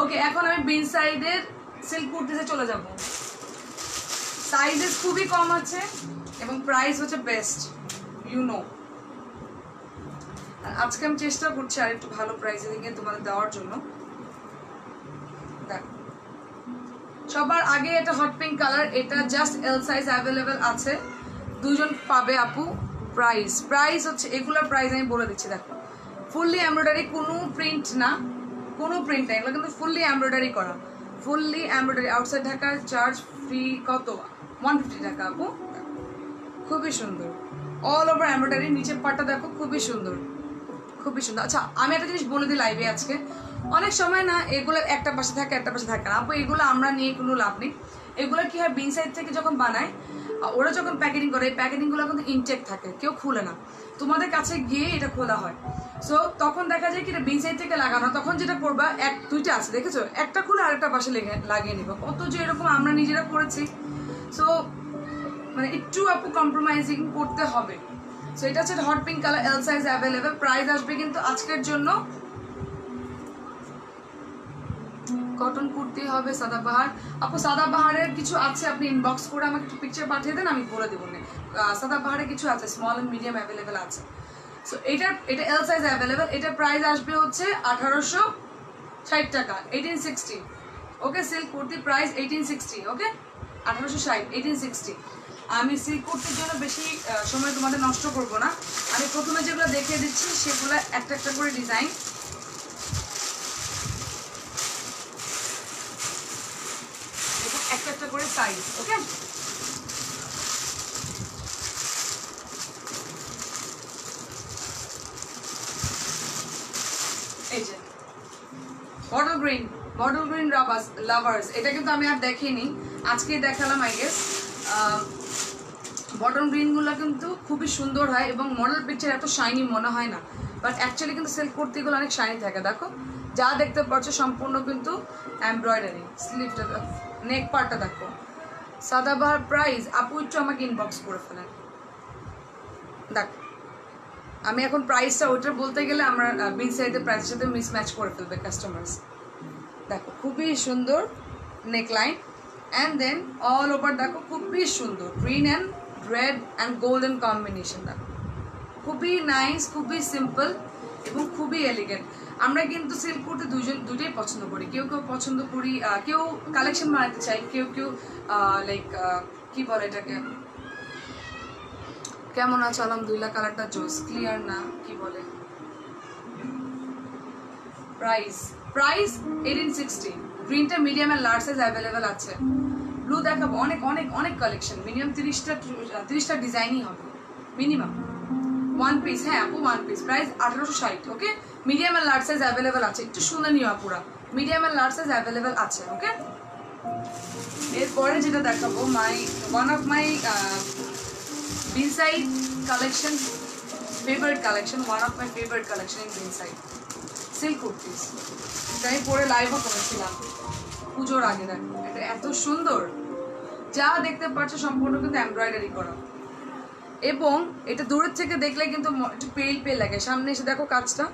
ওকে। এখন আমি বিন সাইডের সিল্ক কুর্তিতে চলে যাব। সাইজেস খুবই কম আছে এবং প্রাইস হচ্ছে বেস্ট, ইউ নো। আজকে আমি চেষ্টা করছি আর একটু ভালো প্রাইসে দিকে তোমাদের দেওয়ার জন্য। দেখো সবার আগে এটা হট পিঙ্ক কালার, এটা জাস্ট এল সাইজ অ্যাভেলেবেল আছে, দুজন পাবে আপু। প্রাইস হচ্ছে এগুলোর প্রাইস আমি বলে দিচ্ছি। দেখো ফুললি এমব্রয়ডারি, কোনো প্রিন্ট না, কোনো প্রিন্ট না, এগুলো কিন্তু ফুললি এমব্রয়ডারি করা, ফুললি এমব্রয়ডারি। আউটসাইড ঢাকার চার্জ ফ্রি কত? 150 টাকা আপু, খুবই সুন্দর, অল ওভার এমব্রয়ডারি। নিচের পাটটা দেখো খুবই সুন্দর, খুবই সুন্দর। আচ্ছা আমি একটা জিনিস বলে দিই লাইভে আজকে, অনেক সময় না এগুলো একটা পাশে থাকে একটা পাশে থাকে না আপু, এগুলো আমরা নিয়ে কোনো লাভ নেই। এগুলো কি হয়, বিন সাইড থেকে যখন বানায় ওরা যখন প্যাকেটিং করে, এই প্যাকেটিংগুলো কিন্তু ইনটেক থাকে, কেউ খুলে না, তোমাদের কাছে গিয়ে এটা খোলা হয়। সো তখন দেখা যায় কি এটা বিন সাইড থেকে লাগানো, তখন যেটা করবা, দুইটা আছে দেখেছো, একটা খুলে আরেকটা পাশে লাগিয়ে নিবা, কত যে এরকম আমরা নিজেরা করেছি। সো মানে একটু আপু কম্প্রোমাইজিং করতে হবে। সো এটা হচ্ছে hot pink colour, L size available, price আসবে কিন্তু আজকের জন্য কটন কুর্তি হবে সাদাবাহার। আপু সাদাবাহারের কিছু আছে, আপনি ইনবক্স করে আমাকে একটু পিকচার পাঠিয়ে দেন, আমি বলে দেবো না। সাদাবাহারের কিছু আছে, স্মল এন্ড মিডিয়াম অ্যাভেলেবেল আছে। সো এটা এল সাইজ অ্যাভেলেবেল, এটা প্রাইস আসবে হচ্ছে 1860 টাকা, 1860, ওকে। Silk kurti price 1860, okay, 1860, 1860। আমি সিল্ক কুর্তির জন্য বেশি সময় তোমাদের নষ্ট করবো না, আমি প্রথমে যেগুলো দেখিয়ে দিচ্ছি সেগুলো একটা একটা করে ডিজাইন, একটা একটা করে সাইজ, ওকে। এই যে বটল গ্রিন লাভার্স, এটা কিন্তু আমি আর দেখিনি, আজকেই দেখালাম আই গেস। বটল গ্রিনগুলো কিন্তু খুবই সুন্দর হয় এবং মডেল পিকচার এত শাইনি মনে হয় না, বাট অ্যাকচুয়ালি কিন্তু সিল্ক কুর্তিগুলো অনেক শাইনি থাকে। দেখো যা দেখতে পাচ্ছ সম্পূর্ণ কিন্তু এমব্রয়ডারি, স্লিভটা নেক পার্টটা দেখো। সাদাবাহার প্রাইস আপু একটু আমাকে ইনবক্স করে ফেলেন। দেখো আমি এখন প্রাইসটা ওইটা বলতে গেলে আমরা বিন সাইডের প্রাইসের সাথে মিসম্যাচ করে ফেলবে কাস্টমার্স। দেখো খুবই সুন্দর neckline, and then all over দেখো খুবই সুন্দর green and red and golden combination. দেখো খুবই নাইস, খুবই সিম্পল এবং খুবই এলিগেন্ট। আমরা কিন্তু সিল্ক কুর্তি দুটোই পছন্দ করি। কেউ কেউ পছন্দ করি, কেউ কালেকশন বানাতে চাই, কেউ কেউ লাইক কি বলে এটাকে, কেমন আছে? আলহামদুলিল্লাহ, কালারটা জোস, ক্লিয়ার না, কি বলে প্রাইস 1860। গ্রিনটা মিডিয়াম আর লার্জ সাইজ অ্যাভেলেবেল আছে। ব্লু দেখাবো, অনেক অনেক অনেক কালেকশন, মিনিমাম 30টা ডিজাইনই হবে মিনিমাম। ওয়ান পিস, হ্যাঁ আপু one piece, price 1860। Okay, medium আর লার্জ সাইজ অ্যাভেলেবেল আছে, একটু শুনে নিও আপুরা, মিডিয়াম আর লার্জ সাইজ অ্যাভেলেবেল আছে। ওকে, এরপরে যেটা দেখাবো one of my Bin Saeed collection, favourite collection, one of my favourite collection in Bin Saeed silk kurtis. এটা আমি পরে লাইভও করেছিলাম পুজোর আগে। দেখো এটা এত সুন্দর, যা দেখতে পাচ্ছ সম্পূর্ণ কিন্তু এমব্রয়ডারি করা, এবং এটা দূরের থেকে দেখলে কিন্তু একটু পেল পেল লাগে, সামনে এসে দেখো কাজটা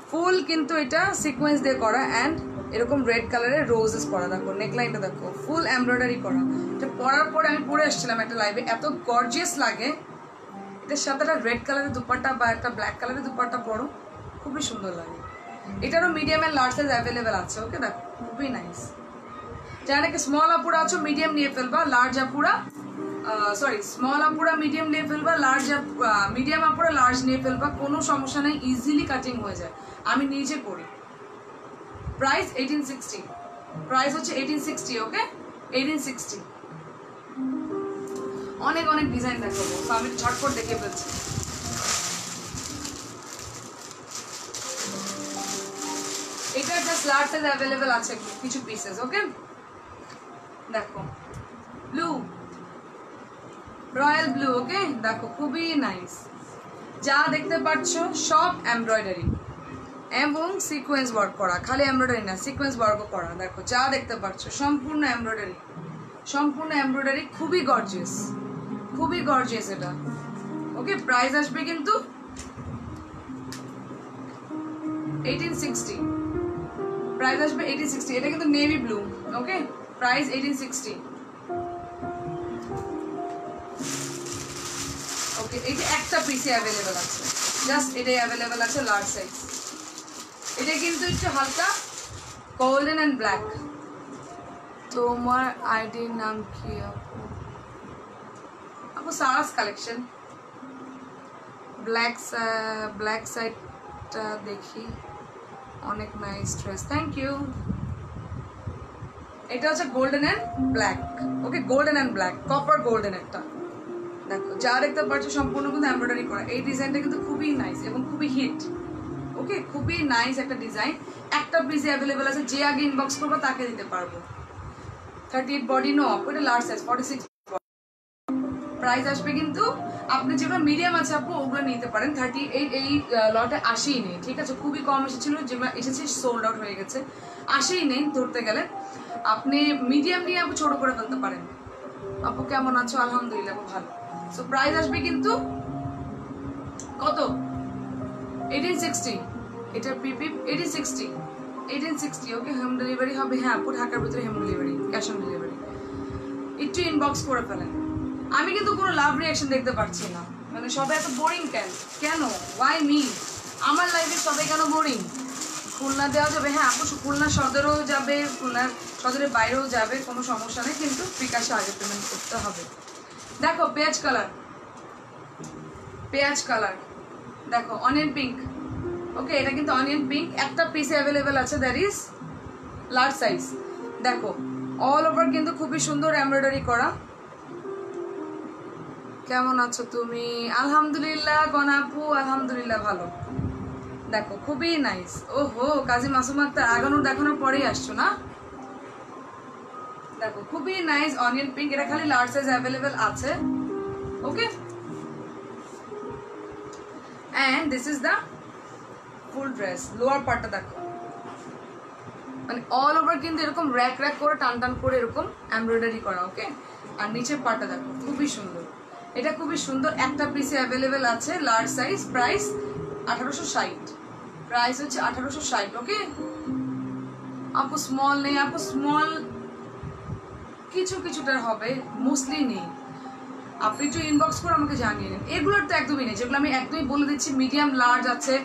ফুল কিন্তু এটা সিকোয়েন্স দিয়ে করা, অ্যান্ড এরকম রেড কালারের রোজেস করা। দেখো নেকলাইনটা দেখো ফুল এমব্রয়ডারি করা। এটা পরার পরে আমি পরে এসেছিলাম একটা লাইভে, এত গর্জিয়াস লাগে। এটার সাথে একটা রেড কালারের দুপাট্টা বা একটা ব্ল্যাক কালারের দুপাট্টা পরো, খুবই সুন্দর লাগে। এটারও medium and large size available আছে। ওকে, দেখো খুবই নাইস। যারা নাকি স্মল আপুরা আছো মিডিয়াম নিয়ে ফেলবা, লার্জ আপুরা স্মল আপুরা মিডিয়াম নিয়ে ফেলবা, মিডিয়াম আপুরা লার্জ নিয়ে ফেলবা, কোনো সমস্যা নেই, ইজিলি কাটিং হয়ে যায়, আমি নিজে করি। প্রাইস 1860, প্রাইস হচ্ছে 1860। ওকে, 1860। অনেক অনেক ডিজাইন দেখাবো, তো আমি ঝটপট দেখে ফেলছি। এটা জাস্ট লার্জ সাইজ অ্যাভেলেবেল আছে কিছু পিসেস। ওকে, দেখো ব্লু, রয়্যাল ব্লু। ওকে, দেখো খুবই নাইস, যা দেখতে পাচ্ছ সব এমব্রয়ডারি এবং সিকোয়েন্স ওয়ার্ক করা, খালি এমব্রয়ডারি না সিকোয়েন্স ওয়ার্কও করা। দেখো যা দেখতে পাচ্ছ সম্পূর্ণ এমব্রয়ডারি, সম্পূর্ণ এমব্রয়ডারি, খুবই গর্জিয়াস, খুবই গর্জিয়াস এটা। ওকে, প্রাইস আসবে কিন্তু 1860, প্রাইস আসবে 1860। এটা কিন্তু নেভি ব্লু। ওকে, প্রাইস 1860। ওকে, এই যে একটা পিসে অ্যাভেলেবেল আছে, জাস্ট এটাই অ্যাভেলেবেল আছে লার্জ সাইজ। এটা কিন্তু একটু হালকা গোল্ডেন অ্যান্ড ব্ল্যাক। তোমার আইডির নাম কি আপু? আপু সারাস কালেকশন। ব্ল্যাক সাইডটা দেখি, অনেক নাইস ড্রেস, থ্যাংক ইউ। এটা হচ্ছে golden and black. Okay, golden and black, copper golden একটা। দেখো যা দেখতে পাচ্ছ সম্পূর্ণ কিন্তু এমব্রয়ডারি করা। এই ডিজাইনটা কিন্তু খুবই নাইস এবং খুবই হিট। ওকে, খুবই নাইস একটা ডিজাইন। একটা পিসে অ্যাভেলেবেল আছে, যে আগে ইনবক্স করবো তাকে দিতে পারবো। 38 বডি নো, ওটা লার্জ সাইজ 46। প্রাইস আসবে কিন্তু আপনি যেগুলো মিডিয়াম আছে আপু ওগুলো নিতে পারেন। 38 এই লটে আসেই নেই, ঠিক আছে, খুবই কম এসেছিল, যেগুলো এসেছে সোল্ড আউট হয়ে গেছে, আসেই নেই ধরতে গেলে। আপনি মিডিয়াম নিয়ে আপু ছোট করে ফেলতে পারেন। আপু কেমন আছো? আলহামদুলিল্লাহ আপু ভালো। সো প্রাইস আসবে কিন্তু কত? 1860। এটা পিপি 1860। ওকে, হোম ডেলিভারি হবে? হ্যাঁ আপু, ঢাকার ভিতরে home delivery, cash on delivery. একটু ইনবক্স করে ফেলেন। আমি কিন্তু কোনো লাভ রিয়াকশন দেখতে পাচ্ছি না, মানে সবাই এত বোরিং কেন? Y me? আমার লাইফে সবাই কেন বোরিং? খুলনা দেওয়া যাবে, হ্যাঁ আপু খুলনা সদরেও যাবে, খুলনার সদরের বাইরেও যাবে, কোনো সমস্যা নেই, কিন্তু বিকাশে আগে পেমেন্ট করতে হবে। দেখো পেঁয়াজ কালার, দেখো অনিয়ন পিঙ্ক। ওকে, এটা কিন্তু অনিয়ন পিঙ্ক, একটা পিসে অ্যাভেলেবেল আছে, দ্যাট ইজ লার্জ সাইজ। দেখো অল ওভার কিন্তু খুবই সুন্দর এমব্রয়ডারি করা। কেমন আছো তুমি? আলহামদুলিল্লাহ গনাপু, আলহামদুলিল্লাহ ভালো। দেখো খুবই নাইস। ওহো, কাজী মাসুম আক্তার আগানোর দেখানোর পরেই আসছো না? দেখো খুবই নাইস অনিয়ন পিঙ্ক, এটা খালি লার্জ সাইজ অ্যাভেলেবেল আছে। Okay, and this is the full dress. Lower পার্টটা দেখো, মানে অল ওভার কিন্তু এরকম র্যাক করে টান করে এরকম এমব্রয়ডারি করা। ওকে, আর নিচের পার্টটা দেখো খুবই সুন্দর, এটা খুবই সুন্দর। একটা পিসে অ্যাভেলেবেল আছে লার্জ সাইজ, প্রাইস 1860, প্রাইস হচ্ছে 1860। ওকে আপু স্মল নেই, আপু স্মল কিছুটার হবে, মোস্টলি নেই। আপনি একটু ইনবক্স করে আমাকে জানিয়ে নিন। এগুলোর তো একদমই নেই, যেগুলো আমি একদমই বলে দিচ্ছি মিডিয়াম লার্জ আছে,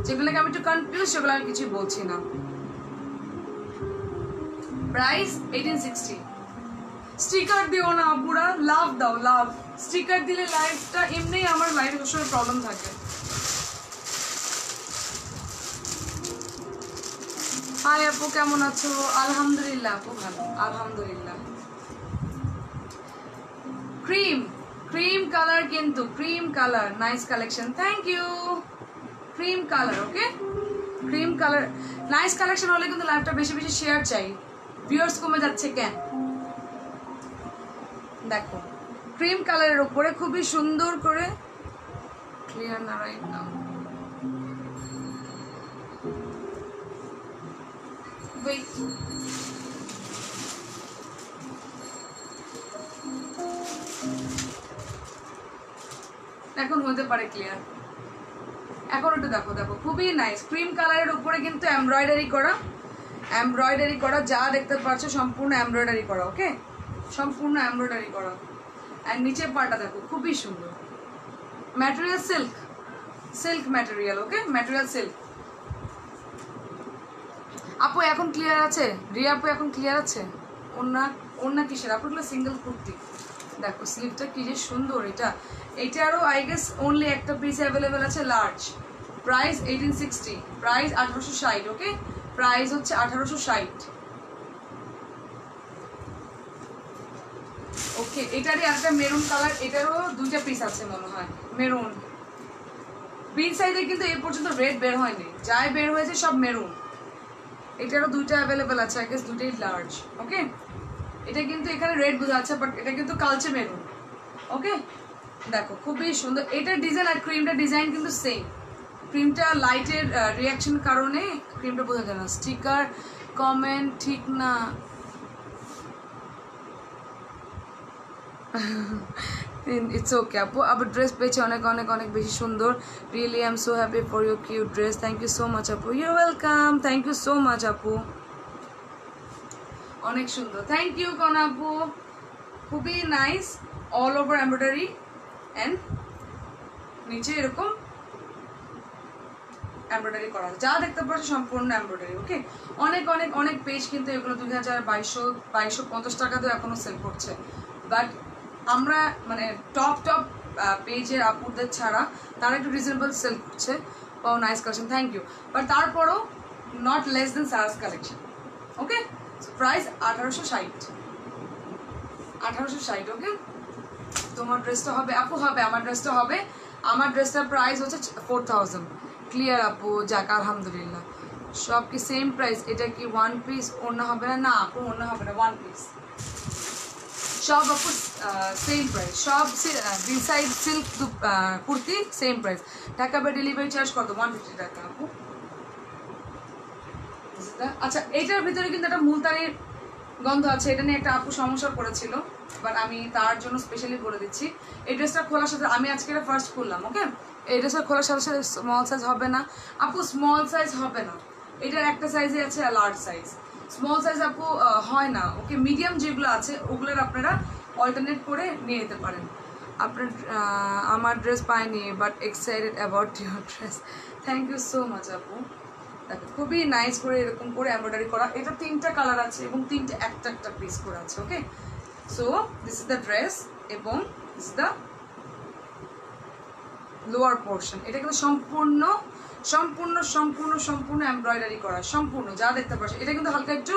যেগুলোকে আমি একটু কনফিউজ, সেগুলো আমি কিছুই বলছি না। প্রাইস 1860। স্টিকার দিও না আপুরা, লাভ দাও, লাভ। স্টিকার দিলে লাইভটা এমনি আমার লাইভে সবসময় প্রবলেম থাকে। হাই আপু, কেমন আছো? আলহামদুলিল্লাহ আপু, ভালো আলহামদুলিল্লাহ। ক্রিম ক্রিম কালার, কিন্তু cream colour, nice collection, thank you. Cream colour, okay, cream colour nice collection হলে কিন্তু লাইভটা বেশি বেশি শেয়ার চাই, ভিউয়ার্স কমে যাচ্ছে কেন? দেখো ক্রিম কালারের উপরে খুবই সুন্দর করে, ক্লিয়ার না রাইট নাও, ওয়েট, এখন হতে পারে ক্লিয়ার, এখন একটু দেখো, দেখো খুবই নাইস ক্রিম কালারের উপরে কিন্তু এমব্রয়ডারি করা, এমব্রয়ডারি করা, যা দেখতে পাচ্ছ সম্পূর্ণ এমব্রয়ডারি করা, ওকে, সম্পূর্ণ এমব্রয়ডারি করা। আর নিচের পাটা দেখো খুবই সুন্দর, ম্যাটেরিয়াল সিল্ক, সিল্ক ম্যাটেরিয়াল, ওকে, ম্যাটেরিয়াল সিল্ক। আপু এখন ক্লিয়ার আছে? রিয়া আপু এখন ক্লিয়ার আছে? ওন্না কিসের আপু? এগুলো সিঙ্গেল কুর্তি, দেখো স্লিভটা কি যে সুন্দর। এটারও আই গেস অনলি একটা পিস অ্যাভেলেবেল আছে, লার্জ। প্রাইস 1860, প্রাইস 1860, ওকে, প্রাইস হচ্ছে 1860, ওকে। এটারই একটা মেরুন কালার, এটারও দুইটা পিস আছে মনে হয়, মেরুন। বিন সাইডে কিন্তু এই পর্যন্ত রেড বের হয়নি, যাই বের হয়েছে সব মেরুন। এটারও দুইটা অ্যাভেলেবেল আছে, আই গেস দুইটাই লার্জ, ওকে। এটা কিন্তু এখানে রেড বোঝা যাচ্ছে, বাট এটা কিন্তু কালচে মেরুন, ওকে। দেখো খুবই সুন্দর এটার ডিজাইন, আর ক্রিমটার ডিজাইন কিন্তু সেম। ক্রিমটা লাইটের রিয়াকশন কারণে ক্রিমটা বোঝা যায় না। স্টিকার কমেন্ট ঠিক না, ইটস ওকে আপু। আবার ড্রেস পেয়েছি অনেক অনেক অনেক বেশি সুন্দর, really I am so happy for your cute dress, thank you so much আপু, you welcome, thank you so much আপু, অনেক সুন্দর, থ্যাংক ইউ কনা আপু, খুবই nice, all over embroidery and নিচে এরকম এমব্রয়ডারি করা, যা দেখতে পাচ্ছ সম্পূর্ণ এমব্রয়ডারি, ওকে। অনেক অনেক অনেক পেজ কিন্তু এগুলো 2250 টাকা দিয়ে এখনো সেল করছে, বাট আমরা মানে টপ পেজের আপুদের ছাড়া তারা একটু রিজনেবল সেল করছে। Oh nice collection, thank you, but তারপরও not less than Saras collection, okay. Price 1860, okay. তোমার ড্রেসটা হবে আপু? হবে, আমার ড্রেসটা হবে। আমার ড্রেসটার প্রাইস হচ্ছে 4000, ক্লিয়ার আপু, যাক আলহামদুলিল্লাহ। সব কি সেম প্রাইস? এটা কি ওয়ান পিস? অন্য হবে না? না আপু অন্য হবে না, ওয়ান পিস। সব আপু সেম প্রাইস, সব decide silk kurti same price. Dhaka বা ডেলিভারি চার্জ কত? 150 টাকা আপু। আচ্ছা এইটার ভিতরে কিন্তু একটা মুলতানির গন্ধ আছে, এটা নিয়ে একটা আপু সমস্যা করেছিল, বাট আমি তার জন্য স্পেশালি বলে দিচ্ছি। এই ড্রেসটা খোলার সাথে, আমি আজকে এটা ফার্স্ট খুললাম, ওকে। এই ড্রেসটা খোলার সাথে সাথে স্মল সাইজ হবে না আপু, স্মল সাইজ হবে না, এটার একটা সাইজে আছে লার্জ সাইজ, স্মল সাইজ আপু হয় না, ওকে। মিডিয়াম যেগুলো আছে ওগুলোর আপনারা অল্টারনেট করে নিয়ে যেতে পারেন। আপনার আমার ড্রেস পাইনি, but excited about your dress, thank you so much আপু। দেখো খুবই নাইস করে এরকম করে এমব্রয়ডারি করা, এটা 3টা কালার আছে এবং 3টে একটা একটা পিস করে আছে, okay. So this is the dress এবং this is the lower portion. এটা কিন্তু সম্পূর্ণ সম্পূর্ণ সম্পূর্ণ সম্পূর্ণ এমব্রয়ডারি করা, সম্পূর্ণ যা দেখতে পাচ্ছ। এটা কিন্তু হালকা একটু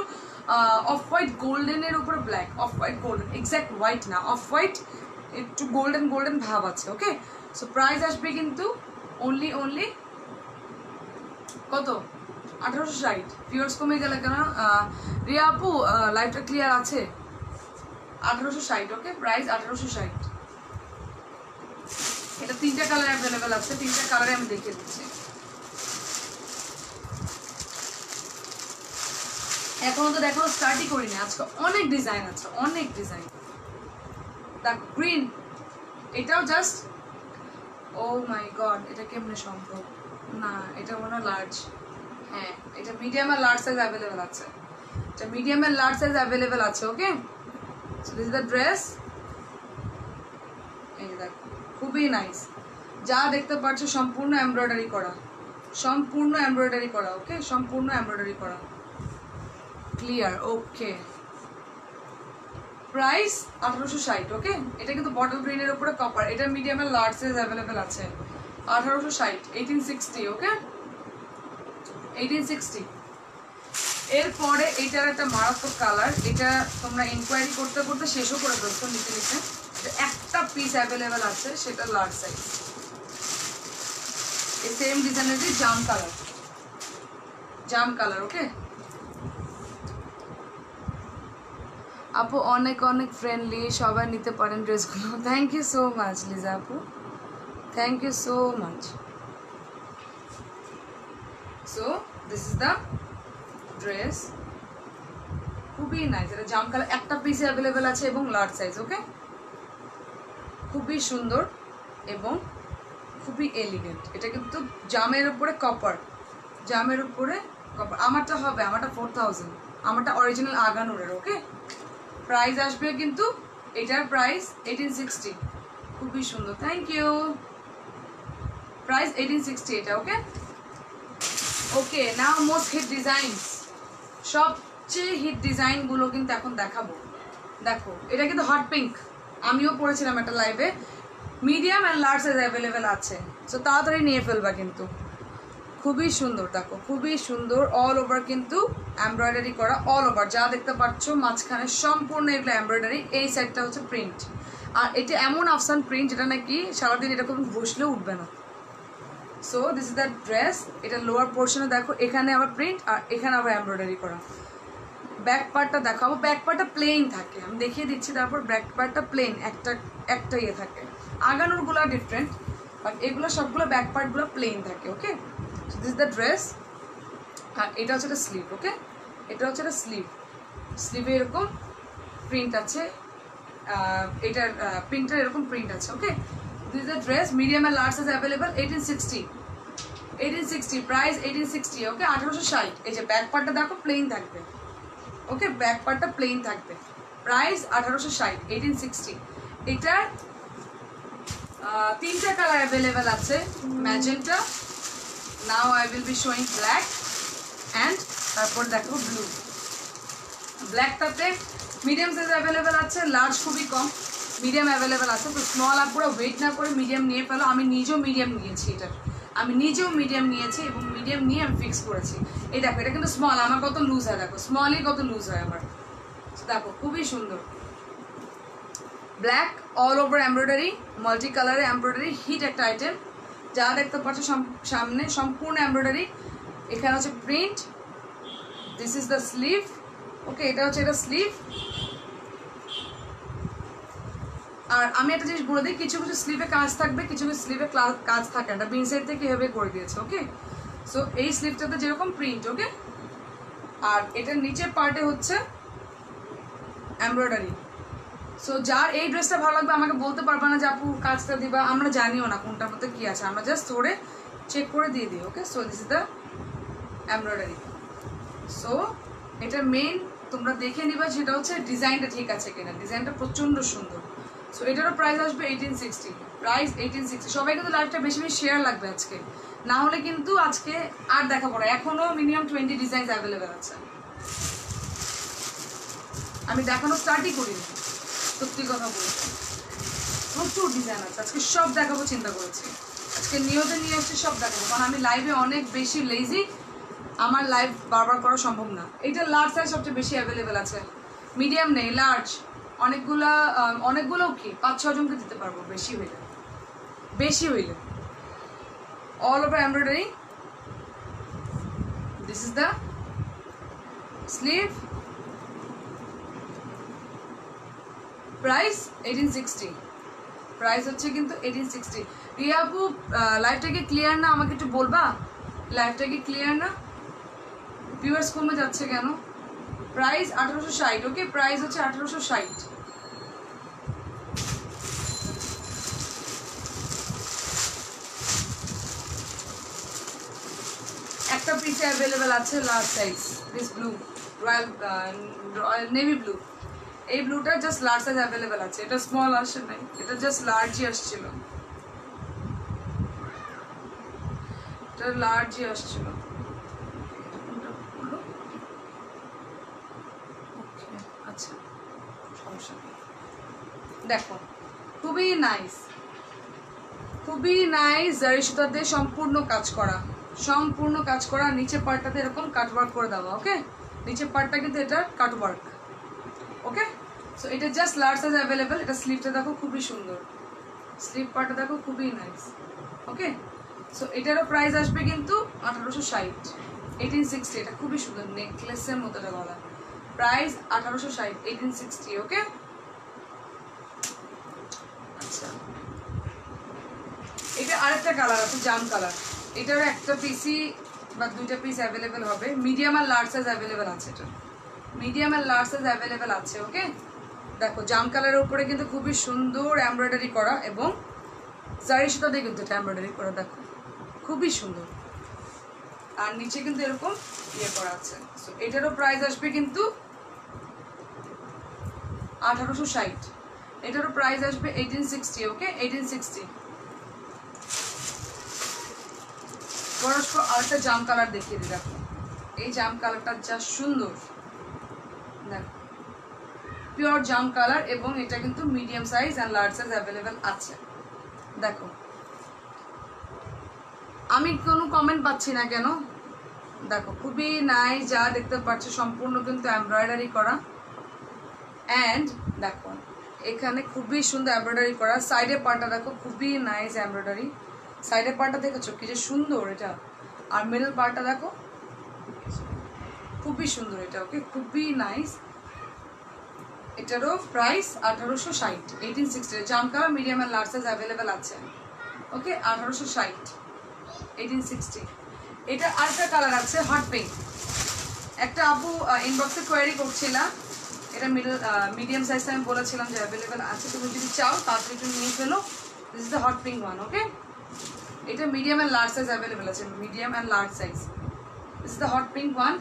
অফ হোয়াইট গোল্ডেনের উপরে black, off white golden, exact white না, অফ হোয়াইট একটু গোল্ডেন গোল্ডেন ভাব আছে, ওকে। সো প্রাইস আসবে কিন্তু অনলি কত? 1860। ভিউয়ার্স কমে গেলে কেন? রিয়া আপু লাইভটা ক্লিয়ার আছে? 1860, ওকে, প্রাইস 1860। এটা 3টা কালার অ্যাভেলেবেল আছে, 3টা কালারে আমি দেখিয়ে দিচ্ছি। এখনো তো দেখো স্টার্টই করিনি, আজকে অনেক ডিজাইন আছে, অনেক ডিজাইন। দেখো গ্রিন, এটাও জাস্ট, ও মাই গড, এটা কেমনে সম্ভব? না এটা মনে হয় লার্জ, হ্যাঁ এটা মিডিয়াম আর লার্জ সাইজ অ্যাভেলেবেল আছে, এটা মিডিয়াম আর লার্জ সাইজ অ্যাভেলেবেল আছে, okay. So this is the dress খুবই নাইস। যা দেখতে পাচ্ছ সম্পূর্ণ এমব্রয়ডারি করা, সম্পূর্ণ এমব্রয়ডারি করা। ওকে, সম্পূর্ণ এমব্রয়ডারি করা, ক্লিয়ার। ওকে, প্রাইস 1860। ওকে, এটা কিন্তু বটল গ্রিনের উপরে কপার, এটা মিডিয়াম আর লার্জ সাইজ অ্যাভেলেবেল আছে। 1860, 1860। ওকে, 1860। এরপরে এটার একটা মারাত্মক কালার, এটা তোমরা ইনকোয়ারি করতে করতে শেষও করে ফেলছো নিতে নিতে। একটা পিস অ্যাভেলেবেল আছে, সেটা লার্জ সাইজ। এই সেম ডিজাইনের জাম কালার, জাম কালার। ওকে আপু, অনেক অনেক ফ্রেন্ডলি, সবাই নিতে পারেন ড্রেসগুলো। Thank you so much Liza আপু, thank you so much. So this is the dress, খুবই নাইস। এটা জাম কালার, একটা পিস অ্যাভেলেবেল আছে এবং লার্জ সাইজ। ওকে, খুবই সুন্দর এবং খুবই এলিগেন্ট। এটা কিন্তু জামের উপরে কপার, জামের উপরে কপার। আমারটা হবে, আমারটা 4000, আমারটা অরিজিনাল আগানুরের। ওকে, প্রাইস আসবে কিন্তু এটার প্রাইস 1860। খুবই সুন্দর, থ্যাংক ইউ। প্রাইস 1860 এটা। ওকে ওকে, নাও মোস্ট হিট ডিজাইনস, সবচেয়ে হিট ডিজাইনগুলো কিন্তু এখন দেখাবো। দেখো, এটা কিন্তু হট পিঙ্ক, আমিও পরেছিলাম একটা লাইভে। Medium and large size available আছে, সো তাড়াতাড়ি নিয়ে ফেলবা কিন্তু। খুবই সুন্দর, দেখো খুবই সুন্দর। অল ওভার কিন্তু এমব্রয়ডারি করা, অল ওভার যা দেখতে পাচ্ছ মাঝখানে সম্পূর্ণ এগুলো এমব্রয়ডারি। এই সাইডটা হচ্ছে প্রিন্ট, আর এটা এমন আফসান প্রিন্ট যেটা নাকি সারাদিন এরকম বসলেও উঠবে না। So this is the dress. এটা লোয়ার পোর্শনে দেখো, এখানে আবার প্রিন্ট আর এখানে আবার এমব্রয়ডারি করা। ব্যাক পার্টটা দেখাবো, ব্যাক পার্টটা প্লেন থাকে, আমি দেখিয়ে দিচ্ছি। তারপর ব্যাক পার্টটা প্লেন, একটা ইয়ে থাকে। আগানোরগুলো ডিফারেন্ট, বাট এগুলো সবগুলো ব্যাক পার্টগুলো প্লেন থাকে। ওকে, সো দিস দ্য ড্রেস। আর এটা হচ্ছে একটা স্লিভ। ওকে, এটা হচ্ছে একটা স্লিভ, স্লিভে এরকম প্রিন্ট আছে, এটার প্রিন্টের এরকম প্রিন্ট আছে। Okay, this the dress. Medium আর large size available. 1860, 1860 price 1860। Okay, 1860। এই যে ব্যাক পার্টটা দেখো প্লেন থাকবে। ওকে, ব্যাক পার্টটা প্লেন থাকবে। প্রাইস 1860, 1860। এটার তিনটা কালার অ্যাভেলেবেল আছে। Magenta, now I will be showing black, and তারপর দেখো ব্লু। ব্ল্যাকটাতে মিডিয়াম সাইজ অ্যাভেলেবেল আছে, লার্জ খুবই কম, মিডিয়াম অ্যাভেলেবেল আছে। তো স্মল আপ পুরো ওয়েট না করে মিডিয়াম নিয়ে ফেলো। আমি নিজেও মিডিয়াম নিয়েছি, এটার আমি নিজেও মিডিয়াম নিয়েছি এবং মিডিয়াম নিয়ে আমি ফিক্স করেছি। এই দেখো, এটা কিন্তু স্মল, আমার কত লুজ হয় দেখো, স্মলই কত লুজ হয় আমার। দেখো খুবই সুন্দর, black all over embroidery, multi কালারে এমব্রয়ডারি, হিট একটা আইটেম। যা দেখতে পাচ্ছ সামনে সম্পূর্ণ এমব্রয়ডারি। এখানে হচ্ছে print, this is the sleeve. Okay, এটা হচ্ছে এটা স্লিভ। আর আমি একটা জিনিস বলে দিই, কিছু কিছু স্লিভে কাজ থাকবে, কিছু কিছু স্লিভে কাজ থাকে না, বিন সাইড থেকে এভাবে করে দিয়েছে। ওকে, সো এই স্লিভটাতে যেরকম প্রিন্ট। ওকে, আর এটার নিচের পার্টে হচ্ছে এমব্রয়ডারি। সো যার এই ড্রেসটা ভালো লাগবে আমাকে বলতে পারবে না যে আপু কাজটা দিবা, আমরা জানিও না কোনটার মধ্যে কি আছে, আমরা জাস্ট ধরে চেক করে দিয়ে দিই। Okay, so this is the embroidery. So এটা মেইন তোমরা দেখে নিবা সেটা হচ্ছে ডিজাইনটা ঠিক আছে কিনা, ডিজাইনটা প্রচণ্ড সুন্দর। সো এটারও প্রাইস আসবে 1860, প্রাইস 1860। সবাই কিন্তু লাইভটা বেশি বেশি শেয়ার লাগবে আজকে, না হলে কিন্তু আজকে আর দেখাবো না। এখনও মিনিমাম 20 ডিজাইন অ্যাভেলেবেল আছে, আমি দেখানো স্টার্টই করিনি, সত্যি কথা বলছি। প্রচুর ডিজাইন আছে, আজকে সব দেখাবো চিন্তা করেছি। আজকে নিয়তে নিয়ে এসে সব দেখাবো, কারণ আমি লাইভে অনেক বেশি লেজি, আমার লাইভ বারবার করা সম্ভব না। এইটা লার্জ সাইজ সবচেয়ে বেশি অ্যাভেলেবেল আছে, মিডিয়াম নেই, লার্জ অনেকগুলো কি 5-6 জনকে দিতে পারবো, বেশি হইলে। All over embroidery, this is the sleeve. Price 1860, price হচ্ছে কিন্তু 1860। রিয়া আপু লাইভটা কি ক্লিয়ার না, আমাকে একটু বলবা লাইভটা কি ক্লিয়ার না, ভিউয়ার্স কমে যাচ্ছে কেন? প্রাইস 1860। ওকে, প্রাইস হচ্ছে 1860। একটা পিসে অ্যাভেলেবেল আছে large size, this blue, royal navy blue. এই ব্লুটা জাস্ট লার্জ সাইজ অ্যাভেলেবেল আছে, এটা স্মল আসে নাই, এটা জাস্ট লার্জই আসছিল। এটা লার্জই আসছিল। আচ্ছা সমস্যা নেই। দেখো খুবই নাইস, খুবই নাইস জারি সুতাতে সম্পূর্ণ কাজ করা, সম্পূর্ণ কাজ করা। নিচে পার্টটাতে এরকম কাটওয়ার্ক করে দেওয়া। ওকে, নিচের পার্টটা কিন্তু এটা কাটওয়ার্ক। ওকে, সো এটা জাস্ট লার্জ সাইজ অ্যাভেলেবেল। এটা স্লিভটা দেখো খুবই সুন্দর, স্লিভ পার্টটা দেখো খুবই নাইস। ওকে, সো এটারও প্রাইস আসবে কিন্তু 1860, 1860। এটা খুবই সুন্দর, নেকলেসের মতো এটা গলা। প্রাইস 1860, 1860। ওকে, আচ্ছা এটা আরেকটা কালার আছে, জাম কালার। এটারও একটা পিসই বা দুইটা পিস অ্যাভেলেবেল হবে। মিডিয়াম আর লার্জ সাইজ অ্যাভেলেবেল আছে, এটা মিডিয়াম আর লার্জ সাইজ অ্যাভেলেবেল আছে। ওকে, দেখো জাম কালারের উপরে কিন্তু খুবই সুন্দর এমব্রয়ডারি করা এবং জারি সুতা দিয়ে কিন্তু এটা এমব্রয়ডারি করা, দেখো খুবই সুন্দর। আর নিচে কিন্তু এরকম ইয়ে করা আছে। সো এটারও প্রাইস আসবে কিন্তু 1860, এটারও প্রাইস আসবে 1860। ওকে, 1860। পরস্পর আরেকটা জাম কালার দেখিয়ে দিই। দেখো এই জাম কালারটা যা সুন্দর, দেখো পিওর জাম কালার এবং এটা কিন্তু medium size and large size available আছে। দেখো আমি কোনো কমেন্ট পাচ্ছি না কেন? দেখো খুবই নাইস, যা দেখতে পাচ্ছ সম্পূর্ণ কিন্তু এমব্রয়ডারি করা। অ্যান্ড দেখো এখানে খুবই সুন্দর এমব্রয়ডারি করা। সাইডের পার্টটা দেখো খুবই নাইস এমব্রয়ডারি। সাইডের পার্টটা দেখেছো কি যে সুন্দর এটা। আর মিডল পার্টটা দেখো খুবই সুন্দর এটা। ওকে, খুবই নাইস। এটারও প্রাইস 1860, 1860। জাম কালার মিডিয়াম আর লার্জ সাইজ অ্যাভেলেবেল আছে। ওকে, 1860, 1860। এটা আরেকটা কালার আছে হট পিঙ্ক। একটা আপু ইনবক্সে কোয়ারি করছিলাম, এটা মিডিয়াম সাইজটা আমি বলেছিলাম যে অ্যাভেলেবেল আছে। তুমি যদি চাও তাড়াতাড়ি একটু নিয়ে ফেলো। This is the hot pink one. Okay, এটা medium and large size available আছে, medium and large size. This is the hot pink one.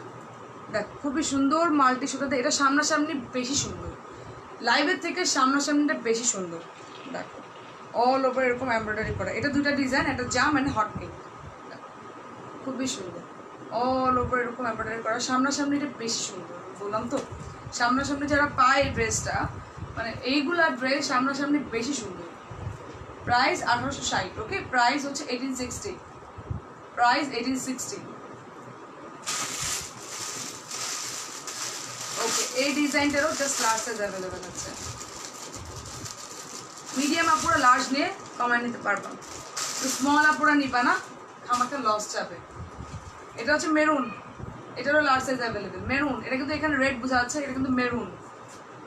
দেখ খুবই সুন্দর মাল্টি সুতাতে। এটা সামনাসামনি বেশি সুন্দর, লাইভের থেকে সামনাসামনিটা বেশি সুন্দর। দেখো অল ওভার এরকম এমব্রয়ডারি করা। এটা দুইটা ডিজাইন, একটা জাম অ্যান্ড হট পিঙ্ক। খুবই সুন্দর, অল ওভার এরকম এমব্রয়ডারি করা। সামনাসামনিটা বেশি সুন্দর, বললাম তো সামনাসামনি যারা পায় এই ড্রেসটা, মানে এইগুলা ড্রেস সামনাসামনি বেশি সুন্দর। প্রাইস 1860। ওকে, প্রাইস হচ্ছে 1860, প্রাইস 1860। ওকে, এই ডিজাইনটারও জাস্ট লার্জ সাইজ অ্যাভেলেবেল আছে। মিডিয়াম আপুরা লার্জ নিয়ে কমায় নিতে পারবা, তো স্মল আপুরা নিবা না, আমাকে লস যাবে। এটা হচ্ছে মেরুন, এটারও লার্জ সাইজ অ্যাভেলেবেল। মেরুন, এটা কিন্তু এখানে রেড বোঝা যাচ্ছে, এটা কিন্তু মেরুন।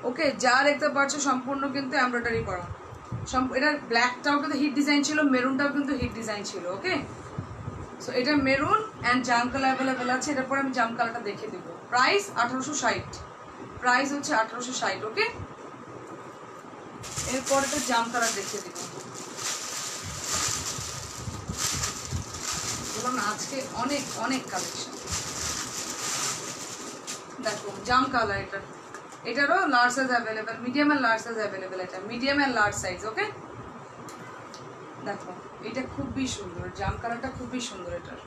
ওকে, যা দেখতে পাচ্ছ সম্পূর্ণ কিন্তু এমব্রয়ডারি করা। এটার ব্ল্যাকটাও কিন্তু হিট ডিজাইন ছিল, মেরুনটাও কিন্তু হিট ডিজাইন ছিল। ওকে, সো এটা maroon and jam colour available আছে। এটার পরে আমি জাম কালারটা দেখিয়ে দেবো। প্রাইস 1860, প্রাইস হচ্ছে 1860। ওকে, এরপরে তো জাম কালার দেখিয়ে দেবো। বললাম না আজকে অনেক অনেক কালেকশন। দেখো জাম কালার, এটারও large size available, medium and large size available. এটা মিডিয়াম অ্যান্ড লার্জ সাইজ। ওকে, দেখো এটা খুবই সুন্দর, জাম কালারটা খুবই সুন্দর। এটার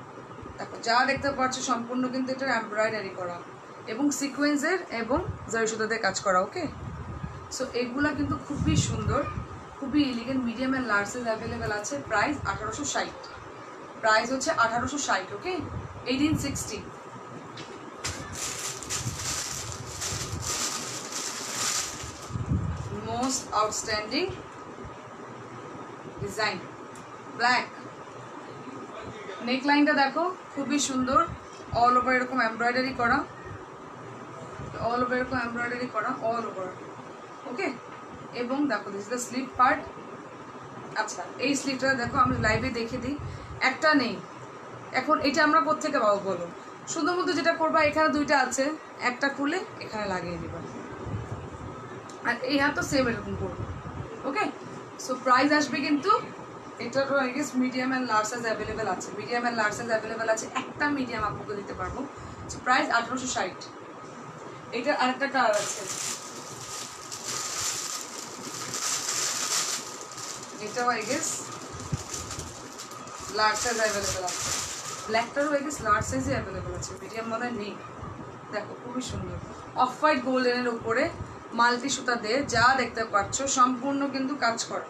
দেখো যা দেখতে পাচ্ছ সম্পূর্ণ কিন্তু এটার এমব্রয়ডারি করা এবং সিকোয়েন্সের এবং জারি সুতাতে কাজ করা। ওকে, সো এগুলা কিন্তু খুবই সুন্দর, খুবই elegant. Medium and large size available আছে। প্রাইস 1860, প্রাইস হচ্ছে 1860। Okay, 1860। Most outstanding design, black. নেকলাইনটা দেখো খুবই সুন্দর, অল ওভার এরকম এমব্রয়ডারি করা, অল ওভার এরকম এমব্রয়ডারি করা, অল ওভার। ওকে, এবং দেখো this is the sleeve part. আচ্ছা এই স্লিভটা দেখো আমি লাইভে দেখে দিই, একটা নেই এখন। এটা আমরা কোত্থেকে পাবো বলো? শুধুমাত্র যেটা করবা, এখানে দুইটা আছে, একটা খুলে এখানে লাগিয়ে দিবা, আর এই হাত তো সেম এরকম করবো। ওকে, সো প্রাইস আসবে কিন্তু এটারও I guess medium and large size available আছে, medium and large size available আছে। একটা মিডিয়াম আপনাকে দিতে পারবো। So price 1860। এটার আরেকটা কালার আছে, এটাও I guess large size available আছে। ব্ল্যাকটারও আই গেস লার্জ সাইজে অ্যাভেলেবেল আছে, মিডিয়াম মনে নেই। দেখো খুবই সুন্দর অফ হোয়াইট গোল্ডেনের উপরে মাল্টি সুতা দিয়ে যা দেখতে পাচ্ছ সম্পূর্ণ কিন্তু কাজ করে,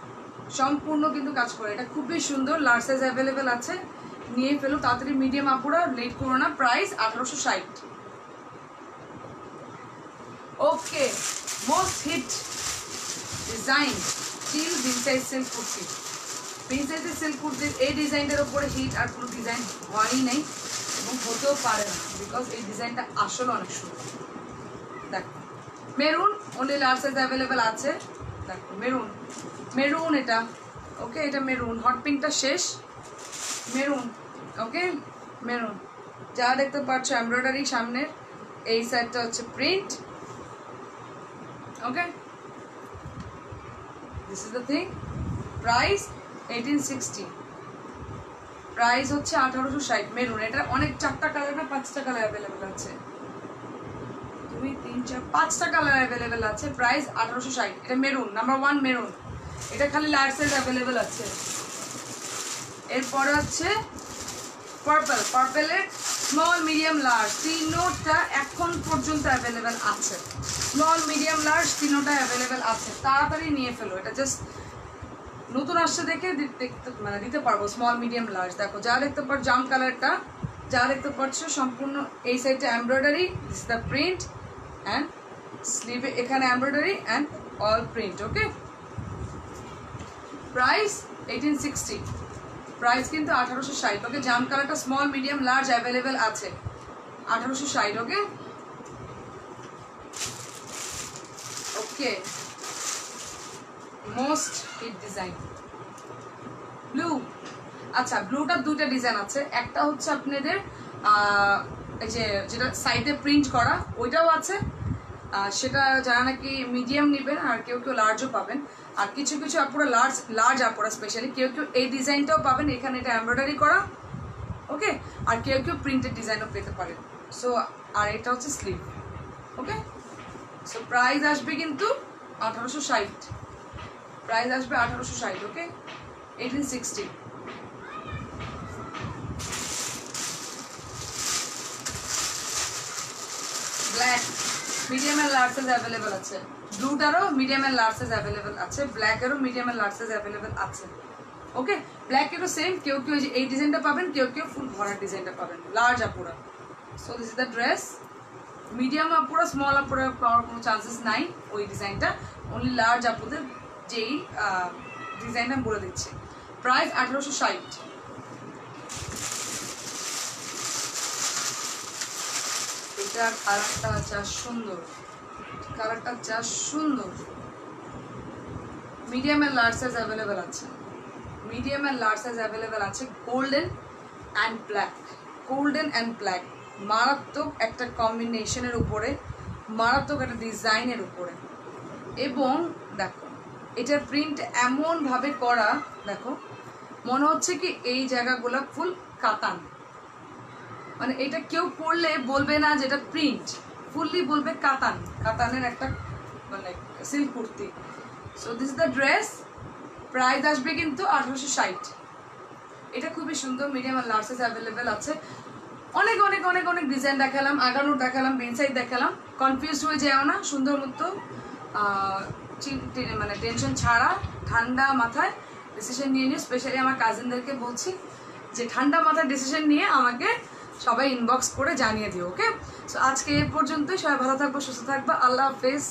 সম্পূর্ণ কিন্তু কাজ করে। এটা খুবই সুন্দর, লার্জ সাইজ অ্যাভেলেবেল আছে, নিয়ে ফেলো তাড়াতাড়ি। মিডিয়াম আপুরা লেট করো না। প্রাইস 1860। ওকে, মোস্ট হিট ডিজাইন চিল প্রিন্সেস সিল্ক কুর্তি। প্রিন্সেসের সিল্ক কুর্তির এই ডিজাইনটার উপরে হিট আর কোনো ডিজাইন হয়ই নেই এবং হতেও পারে না, বিকজ এই ডিজাইনটা আসলে অনেক সুন্দর। দেখো maroon, only large size available আছে। দেখো মেরুন, মেরুন এটা, ওকে এটা মেরুন, হট পিঙ্কটা শেষ, মেরুন, ওকে মেরুন। যা দেখতে পাচ্ছ এমব্রয়ডারি সামনের, এই সাইডটা হচ্ছে print, okay this is the thing. Price 1860, price হচ্ছে 1860। মেরুন, এটা অনেক 4টা কালার না 5টা কালার অ্যাভেলেবেল আছে, 2 3 4 5টা কালার অ্যাভেলেবেল আছে। প্রাইস 1860। এটা মেরুন, নাম্বার 1 মেরুন, এটা খালি লার্জ সাইজ অ্যাভেলেবেল আছে। এরপরে হচ্ছে পার্পল, পার্পলের স্মল মিডিয়াম লার্জ তিনোটা এখন পর্যন্ত অ্যাভেলেবেল আছে। স্মল মিডিয়াম লার্জ তিনোটা অ্যাভেলেবেল আছে, তাড়াতাড়ি নিয়ে ফেলো। এটা জাস্ট নতুন আসছে দেখে মানে দিতে পারবো স্মল মিডিয়াম লার্জ। দেখো যা দেখতে পাচ্ছ জাম কালারটা, যা দেখতে পাচ্ছ সম্পূর্ণ এই সাইডটা embroidery, this the print and স্লিভে এখানে embroidery and all print, okay. Price 1860, price কিন্তু 1860, ওকে। জাম কালারটা স্মল মিডিয়াম লার্জ অ্যাভেলেবেল আছে, 1860, okay okay. Most hit design blue. আচ্ছা ব্লুটার দুইটা ডিজাইন আছে, একটা হচ্ছে আপনাদের এই যে যেটা সাইডে প্রিন্ট করা ওইটাও আছে, সেটা যারা নাকি মিডিয়াম নেবেন আর কেউ কেউ লার্জও পাবেন। আর কিছু কিছু আপুরা লার্জ আপুরা স্পেশালি কেউ কেউ এই ডিজাইনটাও পাবেন, এখানে এটা এমব্রয়ডারি করা, ওকে। আর কেউ কেউ প্রিন্টেড ডিজাইনও পেতে পারেন। সো আর এটা হচ্ছে স্লিভ, ওকে। সো প্রাইস আসবে কিন্তু 1860, প্রাইস আসবে 1860, okay 1860। Black medium and large size available আছে, ব্লুটারও medium and large size available আছে, ব্ল্যাকেরও medium and large size available আছে, ওকে। ব্ল্যাকেরও সেম, কেউ কেউ এই ডিজাইনটা পাবেন, কেউ কেউ ফুল ভরার ডিজাইনটা পাবেন, লার্জ আপুরা। So this is the dress. Medium আপুরা স্মল আপুরা পাওয়ার কোনো চান্সেস নাই ওই ডিজাইনটা, অনলি লার্জ আপুদের যেই ডিজাইনটা আমি বলে দিচ্ছি। প্রাইস 1860। এটার কালারটা যা সুন্দর, কালারটা যা সুন্দর। Medium and large size available আছে, medium and large size available আছে। Golden and black, golden and black, মারাত্মক একটা কম্বিনেশনের উপরে, মারাত্মক একটা ডিজাইনের উপরে। এবং দেখো এটার প্রিন্ট এমনভাবে করা, দেখো মনে হচ্ছে কি এই জায়গাগুলো ফুল কাতান, মানে এটা কেউ পরলে বলবে না যেটা প্রিন্ট, ফুললি বলবে কাতান, কাতানের একটা মানে silk kurti. So this is the dress. Price আসবে কিন্তু 1860। এটা খুবই সুন্দর, মিডিয়াম আর লার্জ সাইজ অ্যাভেলেবেল আছে। অনেক অনেক অনেক অনেক ডিজাইন দেখালাম, আগানোর দেখালাম, বেনসাইড দেখালাম, কনফিউজ হয়ে যাও না, সুন্দর মতো মানে টেনশন ছাড়া ঠান্ডা মাথায় ডিসিশন নিয়ে নিও। স্পেশালি আমার কাজিনদেরকে বলছি যে ঠান্ডা মাথায় ডিসিশন নিয়ে আমাকে সবাই ইনবক্স করে জানিয়ে দিও, ওকে। সো আজকে এ পর্যন্তই, সবাই ভালো থাকবো, সুস্থ থাকবো, আল্লাহ হাফেজ।